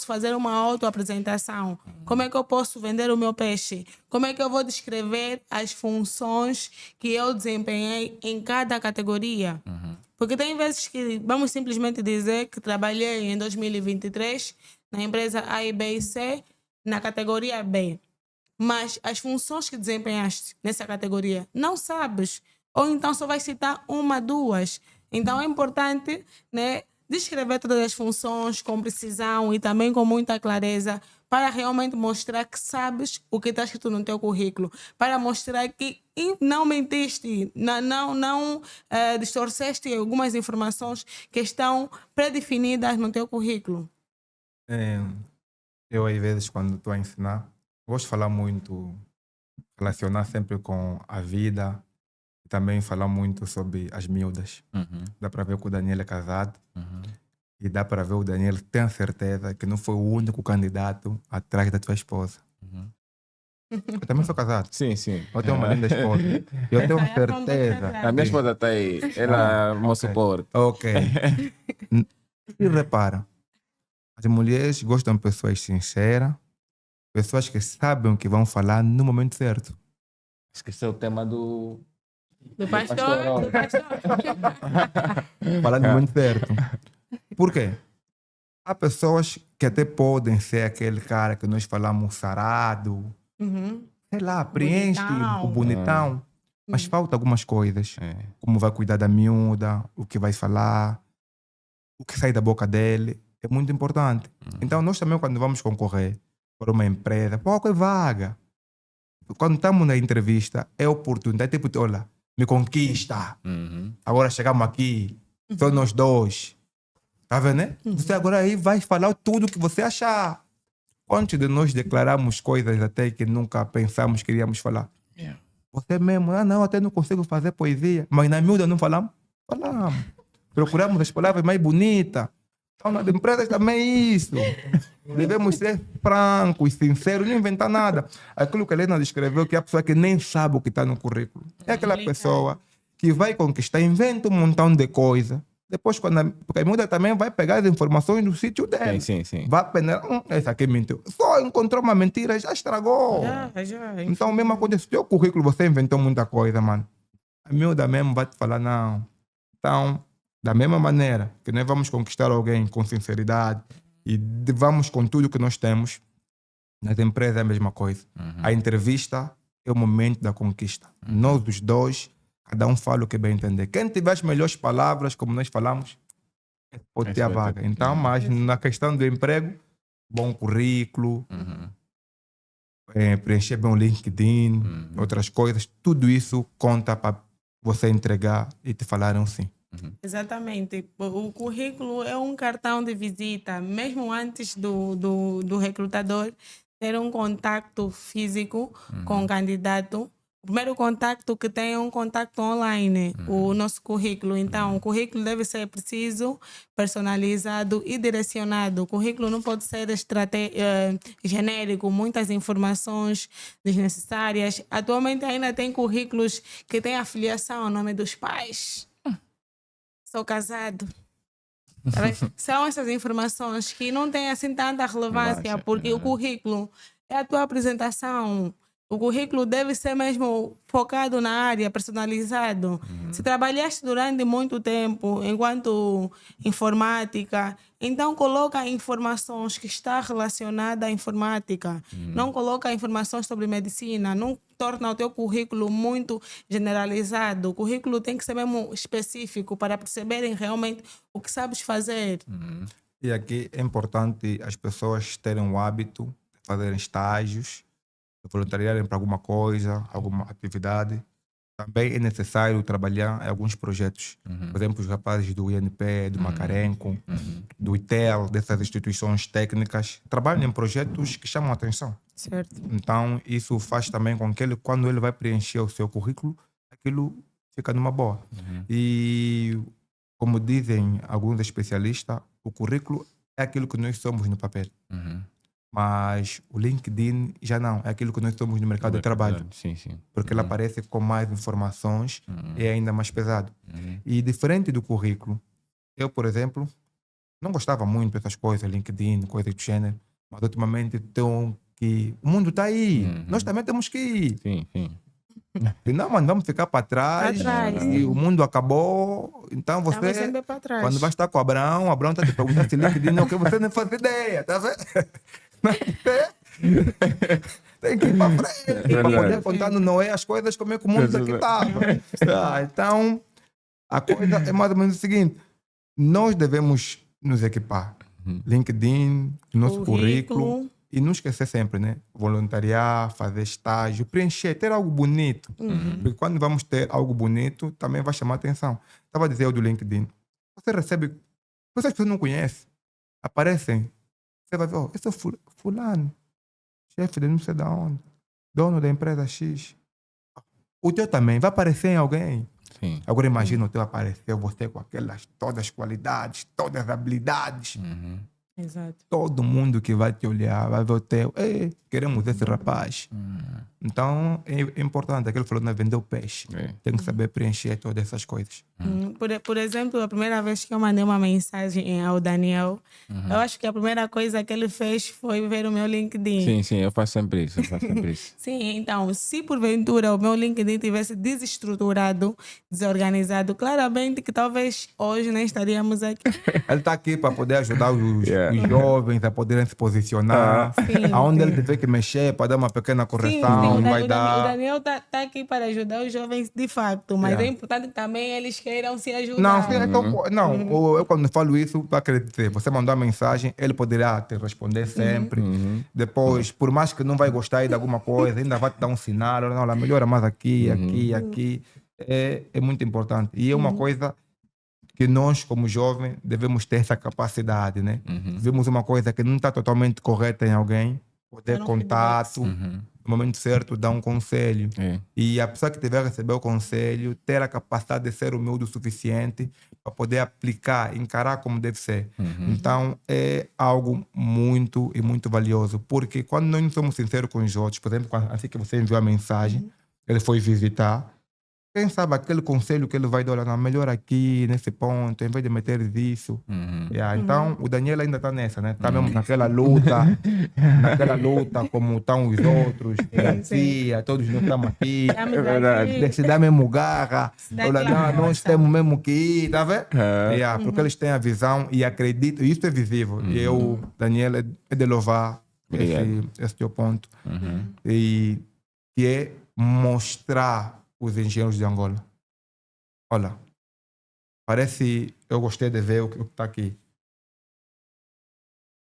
fazer uma autoapresentação, como é que eu posso vender o meu peixe, como é que eu vou descrever as funções que eu desempenhei em cada categoria. Porque tem vezes que vamos simplesmente dizer que trabalhei em 2023 na empresa A, B e C, na categoria B. Mas as funções que desempenhaste nessa categoria não sabes. Ou então só vai citar uma, duas. Então é importante, né, descrever todas as funções com precisão e também com muita clareza para realmente mostrar que sabes o que está escrito no teu currículo. Para mostrar que não mentiste, não distorceste algumas informações que estão predefinidas no teu currículo. Eu, às vezes, quando estou a ensinar, gosto de falar muito, relacionar sempre com a vida e também falar muito sobre as miúdas. Dá para ver que o Daniel é casado e dá para ver o Daniel tem a certeza que não foi o único candidato atrás da tua esposa. Eu também sou casado. Sim, sim. Eu tenho uma linda esposa. Eu tenho certeza. A minha esposa está aí. Ela é meu suporte. Ok. E repara, as mulheres gostam de pessoas sinceras, pessoas que sabem o que vão falar no momento certo. Acho que esse é o tema do pastor. Falar no momento certo. Por quê? Há pessoas que até podem ser aquele cara que nós falamos sarado, sei lá, preenche o bonitão, mas falta algumas coisas. Como vai cuidar da miúda, o que vai falar, o que sai da boca dele, é muito importante. Então nós também, quando vamos concorrer para uma empresa, pouco é vaga. Quando estamos na entrevista, é oportunidade, tipo, olha, me conquista. Agora chegamos aqui, só nós dois. Tá vendo, né? Você agora aí vai falar tudo o que você achar. Quantos de nós declaramos coisas até que nunca pensamos que iríamos falar? Você mesmo, não, até não consigo fazer poesia. Mas na miúda não falamos? Falamos. Procuramos as palavras mais bonitas. Então, nas empresas também é isso. Devemos ser francos, sinceros, não inventar nada. Aquilo que a Helena descreveu, que é a pessoa que nem sabe o que está no currículo. É aquela pessoa que vai conquistar, inventa um montão de coisa. Depois, porque a miúda também vai pegar as informações do sítio dela. Sim. Vai peneirar, esse aqui mentiu. Só encontrou uma mentira, já estragou. Já. Então, mesmo acontece, o teu currículo, você inventou muita coisa, mano. A miúda mesmo vai te falar, não. Então, da mesma maneira que nós vamos conquistar alguém com sinceridade e vamos com tudo que nós temos, nas empresas é a mesma coisa. A entrevista é o momento da conquista. Nós, os dois, cada um fala o que bem entender. Quem tiver as melhores palavras, como nós falamos, pode ter a vaga. Então, mas na questão do emprego, bom currículo, preencher bem o LinkedIn, outras coisas, tudo isso conta para você entregar e te falarem sim. Exatamente. O currículo é um cartão de visita. Mesmo antes do recrutador ter um contato físico com o candidato, o primeiro contato que tem é um contato online, o nosso currículo. Então, o currículo deve ser preciso, personalizado e direcionado. O currículo não pode ser genérico, muitas informações desnecessárias. Atualmente ainda tem currículos que têm afiliação ao nome dos pais. Sou casado. São essas informações que não têm assim tanta relevância, porque o currículo é a tua apresentação. O currículo deve ser mesmo focado na área, personalizado. Se trabalhaste durante muito tempo enquanto informática, então coloca informações que está relacionada à informática. Não coloca informações sobre medicina. Não torna o teu currículo muito generalizado. O currículo tem que ser mesmo específico para perceberem realmente o que sabes fazer. E aqui é importante as pessoas terem o hábito de fazerem estágios, de voluntariarem para alguma coisa, alguma atividade. Também é necessário trabalhar em alguns projetos. Por exemplo, os rapazes do INP, do Macarenco, do ITEL, dessas instituições técnicas, trabalham em projetos que chamam a atenção. Certo. Então, isso faz também com que ele, quando ele vai preencher o seu currículo, aquilo fica numa boa. E, como dizem alguns especialistas, o currículo é aquilo que nós somos no papel. Mas o LinkedIn já não, é aquilo que nós somos no mercado de trabalho. Sim, sim. Porque ele aparece com mais informações e é ainda mais pesado. E diferente do currículo, eu, por exemplo, não gostava muito dessas coisas, LinkedIn, coisas do gênero, mas ultimamente tenho que... O mundo está aí, nós também temos que ir. Sim, sim. E não, mano, vamos ficar para trás. E o mundo acabou. Então Estamos você, sempre para trás. quando vai estar com o Abraão está te perguntando se LinkedIn é o que você nem faz ideia, tá vendo? Tem que ir para frente para poder contar no Noé as coisas como é que o mundo aqui estava. Então, a coisa é mais ou menos o seguinte: nós devemos nos equipar. LinkedIn, nosso currículo. E não esquecer sempre, né? Voluntariar, fazer estágio, preencher, ter algo bonito. Porque quando vamos ter algo bonito, também vai chamar atenção. Estava a dizer eu do LinkedIn. Você recebe... Pessoas que você não conhece, aparecem. Você vai ver, oh, esse é fulano, chefe de não sei de onde, dono da empresa X. O teu também vai aparecer em alguém. Sim. Agora imagina o teu aparecer, você com aquelas todas as qualidades, todas as habilidades. Exato. Todo mundo que vai te olhar vai ver o teu. Ei, queremos esse rapaz. Então é importante. Aquele falou, não é vender o peixe. Tem que saber preencher todas essas coisas. Por exemplo, a primeira vez que eu mandei uma mensagem ao Daniel, eu acho que a primeira coisa que ele fez foi ver o meu LinkedIn. Sim, sim, eu faço sempre isso. Sim, então, se porventura o meu LinkedIn tivesse desestruturado, desorganizado, claramente que talvez hoje nem estaríamos aqui. Ele está aqui para poder ajudar os jovens a poderem se posicionar. Aonde ele tiver que mexer para dar uma pequena correção, vai dar. O Daniel está aqui para ajudar os jovens de fato, mas é importante que também eles queiram se ajudar. Não, eu quando falo isso, acredite, você mandou a mensagem, ele poderá te responder sempre. Depois, por mais que não vai gostar de alguma coisa, ainda vai te dar um sinal, não, melhora mais aqui. É muito importante. E é uma coisa que nós, como jovens, devemos ter essa capacidade, né? Vemos uma coisa que não está totalmente correta em alguém, poder contato, no momento certo, dar um conselho. E a pessoa que tiver a receber o conselho, ter a capacidade de ser humilde o suficiente para poder aplicar, encarar como deve ser. Então, é algo muito e muito valioso. Porque quando nós não somos sinceros com os outros, por exemplo, assim que você enviou a mensagem, ele foi visitar, quem sabe aquele conselho que ele vai dar, não, melhor aqui, nesse ponto, em vez de meter isso. Então, o Daniel ainda está nessa, né? Está mesmo naquela luta como estão os outros, Garcia, todos nós estamos aqui. É verdade. Se dá mesmo garra. Olha, não, nós temos mesmo que ir, tá vendo? Porque eles têm a visão e acreditam, isso é visível. E eu, Daniel, é de louvar esse teu ponto. E que é mostrar os engenheiros de Angola. Olha, eu gostei de ver o que está aqui.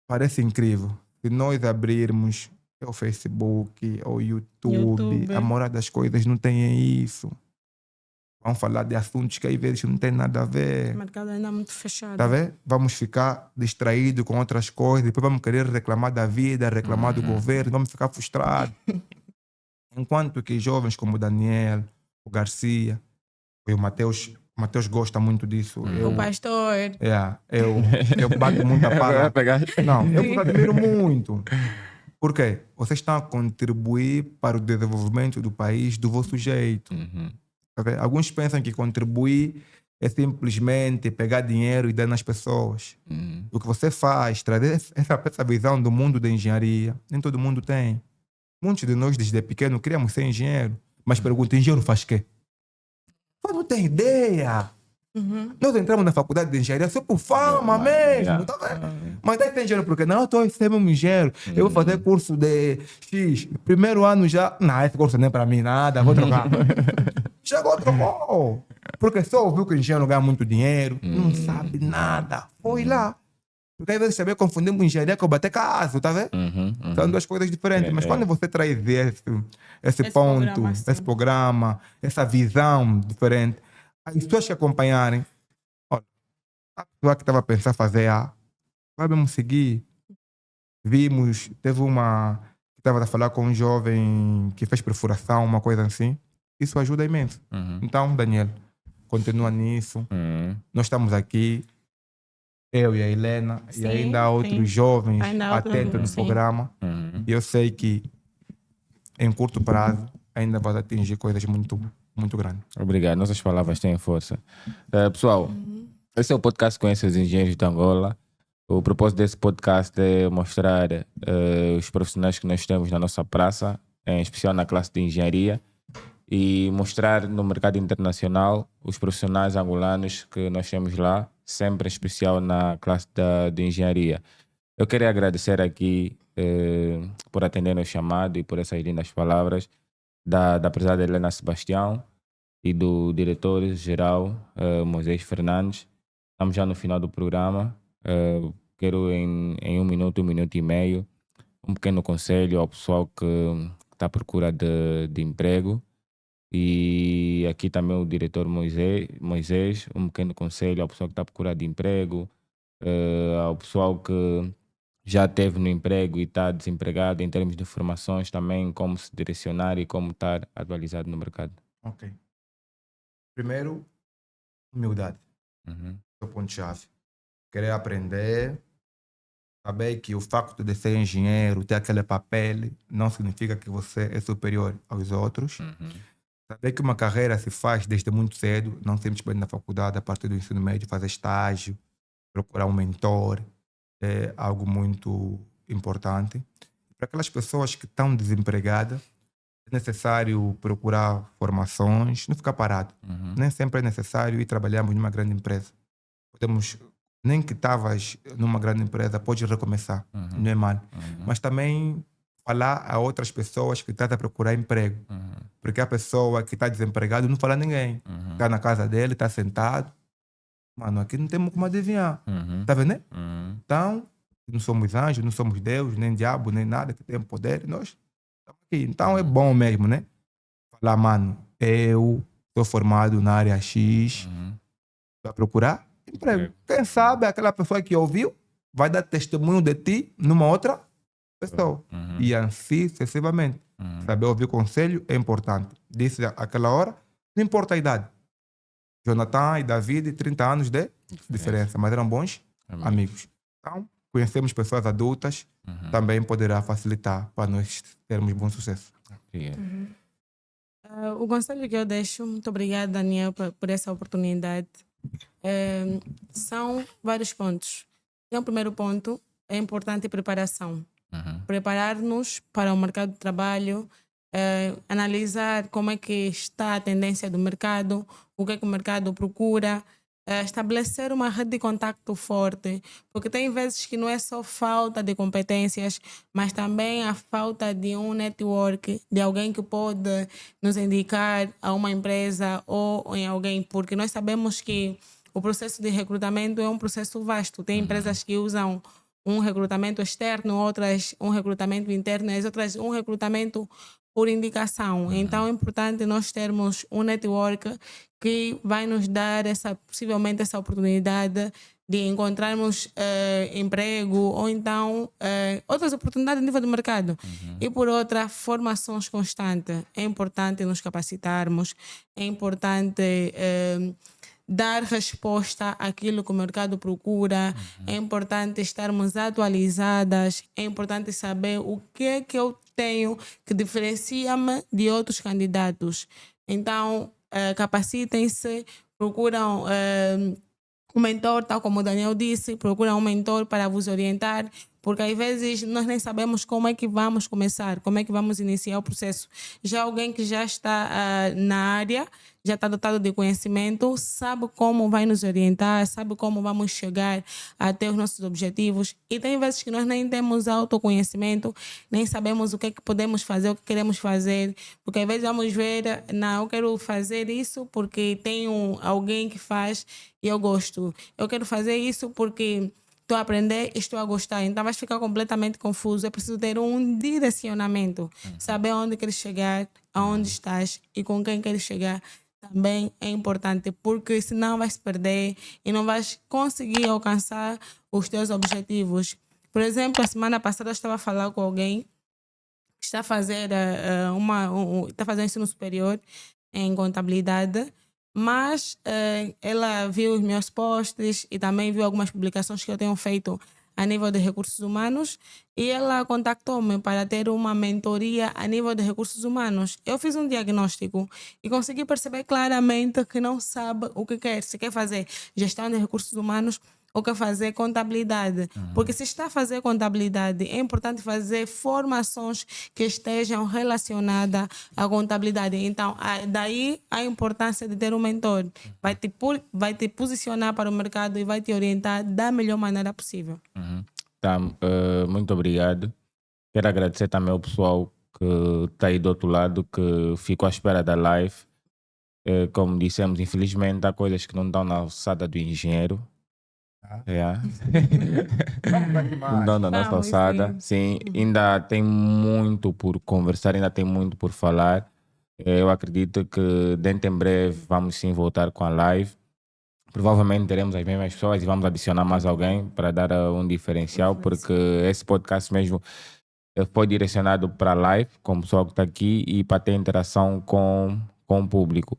Parece incrível. Se nós abrirmos o Facebook, o YouTube, a maioria das coisas não tem isso. Vamos falar de assuntos que às vezes não tem nada a ver. O mercado ainda é muito fechado. Tá vendo? Vamos ficar distraídos com outras coisas, depois vamos querer reclamar da vida, reclamar do governo, vamos ficar frustrados. Enquanto que jovens como o Daniel, o Garcia, e o Mateus gosta muito disso. O pastor. Eu bato muito a palma. Não, eu vos admiro muito. Por quê? Vocês estão a contribuir para o desenvolvimento do país do vosso jeito. Okay? Alguns pensam que contribuir é simplesmente pegar dinheiro e dar nas pessoas. O que você faz, trazer essa visão do mundo da engenharia, nem todo mundo tem. muitos de nós, desde pequeno, queríamos ser engenheiro. Mas pergunta, engenheiro faz quê? Você não tem ideia. Nós entramos na faculdade de engenharia só por fama mesmo. Tá vendo? Mas daí tem engenheiro por quê? Não, eu estou a ser mesmo engenheiro. Eu vou fazer curso de X. Primeiro ano já... Não, esse curso nem é para mim nada. Vou trocar. Chegou, trocou. Porque só ouviu que o engenheiro ganha muito dinheiro. Não sabe nada. Foi lá. Porque às vezes também confundimos engenharia com bater caso, tá vendo? São duas coisas diferentes. Mas quando você traz esse ponto, esse programa, essa visão diferente, as pessoas que acompanharem, olha, a pessoa que estava a pensar fazer vai mesmo seguir. Vimos, teve uma que estava a falar com um jovem que fez perfuração, uma coisa assim. Isso ajuda imenso. Então, Daniel, continua nisso. Nós estamos aqui, eu e a Helena, e ainda há outros jovens atentos no programa. E eu sei que em curto prazo ainda vai atingir coisas muito grandes. Obrigado, nossas palavras têm força. Pessoal, esse é o podcast Conhece os Engenheiros de Angola. O propósito desse podcast é mostrar os profissionais que nós temos na nossa praça, em especial na classe de engenharia, e mostrar no mercado internacional os profissionais angolanos que nós temos lá, sempre em especial na classe de engenharia. Eu queria agradecer aqui por atender o chamado e por essas lindas palavras da prezada Helena Sebastião e do diretor-geral Moisés Fernandes. Estamos já no final do programa. Quero em 1 minuto, 1 minuto e meio, um pequeno conselho ao pessoal que está à procura de emprego. E aqui também o diretor Moisés, um pequeno conselho ao pessoal que está à procura de emprego, ao pessoal que já esteve no emprego e está desempregado, em termos de formações também, como se direcionar e como estar atualizado no mercado. Ok. Primeiro, humildade. É o ponto-chave. Querer aprender, saber que o facto de ser engenheiro, ter aquele papel, não significa que você é superior aos outros. Saber que uma carreira se faz desde muito cedo, não simplesmente na faculdade, a partir do ensino médio, fazer estágio, procurar um mentor, é algo muito importante. Para aquelas pessoas que estão desempregadas, é necessário procurar formações, não ficar parado. Nem sempre é necessário ir trabalhar numa grande empresa. Nem que estavas numa grande empresa, podes recomeçar, não é mal. Mas também falar a outras pessoas que estão a procurar emprego. Porque a pessoa que está desempregada não fala a ninguém. Está na casa dele, está sentado. Mano, aqui não temos como adivinhar. Tá vendo, né? Então, não somos anjos, não somos Deus, nem diabo, nem nada que tenha poder. Nós estamos aqui. Então é bom mesmo, né? Falar, mano, eu estou formado na área X. Vai procurar emprego. Quem sabe aquela pessoa que ouviu vai dar testemunho de ti numa outra pessoa. E assim sucessivamente. Saber ouvir conselho é importante. Disse aquela hora, não importa a idade. Jonathan e David, 30 anos de diferença, mas eram bons amigos. Então, conhecemos pessoas adultas, também poderá facilitar para nós termos bom sucesso. O conselho que eu deixo, muito obrigada, Daniel, por essa oportunidade. São vários pontos. O primeiro ponto é importante a preparação. Preparar-nos para o mercado de trabalho, analisar como é que está a tendência do mercado, o que é que o mercado procura, estabelecer uma rede de contacto forte, porque tem vezes que não é só falta de competências, mas também a falta de um network, de alguém que pode nos indicar a uma empresa ou em alguém, porque nós sabemos que o processo de recrutamento é um processo vasto. Tem empresas que usam um recrutamento externo, outras um recrutamento interno, as outras um recrutamento por indicação. Então é importante nós termos um network que vai nos dar possivelmente essa oportunidade de encontrarmos emprego ou então outras oportunidades a nível do mercado. E por outra, formações constantes. É importante nos capacitarmos, é importante dar resposta àquilo que o mercado procura, é importante estarmos atualizadas, é importante saber o que é que eu tenho que diferencia-me de outros candidatos. Então, capacitem-se, procuram um mentor, tal como o Daniel disse, procuram um mentor para vos orientar, Porque às vezes nós nem sabemos como é que vamos começar, como é que vamos iniciar o processo. Já alguém que já está na área, já está dotado de conhecimento, sabe como vai nos orientar, sabe como vamos chegar até os nossos objetivos. E tem vezes que nós nem temos autoconhecimento, nem sabemos o que é que podemos fazer, o que queremos fazer. Porque às vezes vamos ver, não, eu quero fazer isso porque tem alguém que faz e eu gosto. Eu quero fazer isso porque estou a aprender e estou a gostar. Então vais ficar completamente confuso. É preciso ter um direcionamento. Saber aonde queres chegar, aonde estás e com quem queres chegar. Também é importante, porque senão vais se perder e não vais conseguir alcançar os teus objetivos. Por exemplo, a semana passada eu estava a falar com alguém que está a fazer, está fazendo ensino superior em contabilidade, mas ela viu os meus posts e também viu algumas publicações que eu tenho feito a nível de recursos humanos e ela contactou-me para ter uma mentoria a nível de recursos humanos. Eu fiz um diagnóstico e consegui perceber claramente que não sabe o que quer. Se quer fazer gestão de recursos humanos ou quer fazer contabilidade. Porque se está a fazer contabilidade, é importante fazer formações que estejam relacionadas à contabilidade. Então, daí a importância de ter um mentor. Vai te posicionar para o mercado e vai te orientar da melhor maneira possível. Tá, muito obrigado. Quero agradecer também ao pessoal que está aí do outro lado, que ficou à espera da live. Como dissemos, infelizmente há coisas que não estão na alçada do engenheiro. Não na nossa alçada. Sim, ainda tem muito por conversar, ainda tem muito por falar. Eu acredito que dentro em breve vamos sim voltar com a live. Provavelmente teremos as mesmas pessoas e vamos adicionar mais alguém para dar um diferencial, porque esse podcast mesmo foi direcionado para a live, com o pessoal que está aqui, e para ter interação com o público.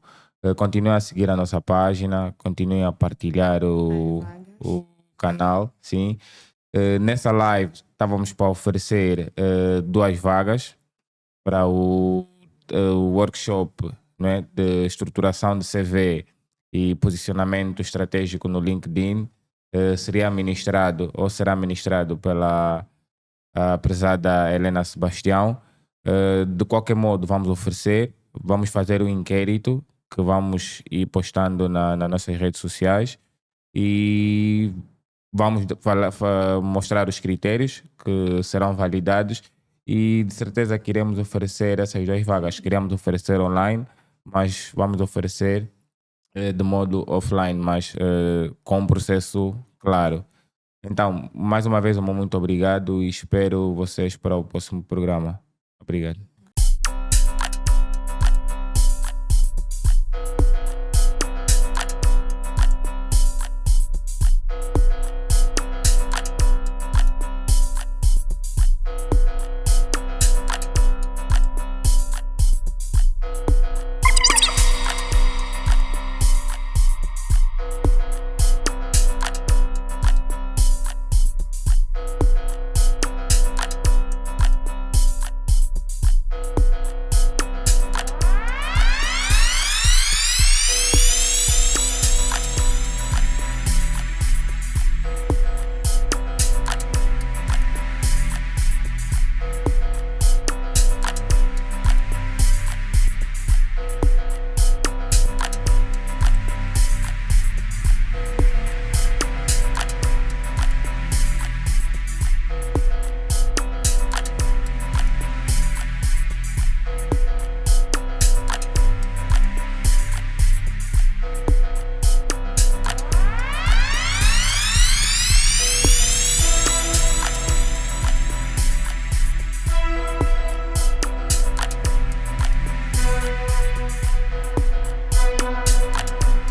Continuem a seguir a nossa página, continuem a partilhar o canal, sim. Nessa live estávamos para oferecer 2 vagas para o workshop, não é, de estruturação de CV e posicionamento estratégico no LinkedIn. Será ministrado pela prezada Helena Sebastião. De qualquer modo, vamos fazer um inquérito que vamos ir postando nas nossas redes sociais e vamos mostrar os critérios que serão validados e de certeza que iremos oferecer essas 2 vagas. Queríamos oferecer online, mas vamos oferecer de modo offline, mas com um processo claro. Então, mais uma vez, muito obrigado e espero vocês para o próximo programa. Obrigado.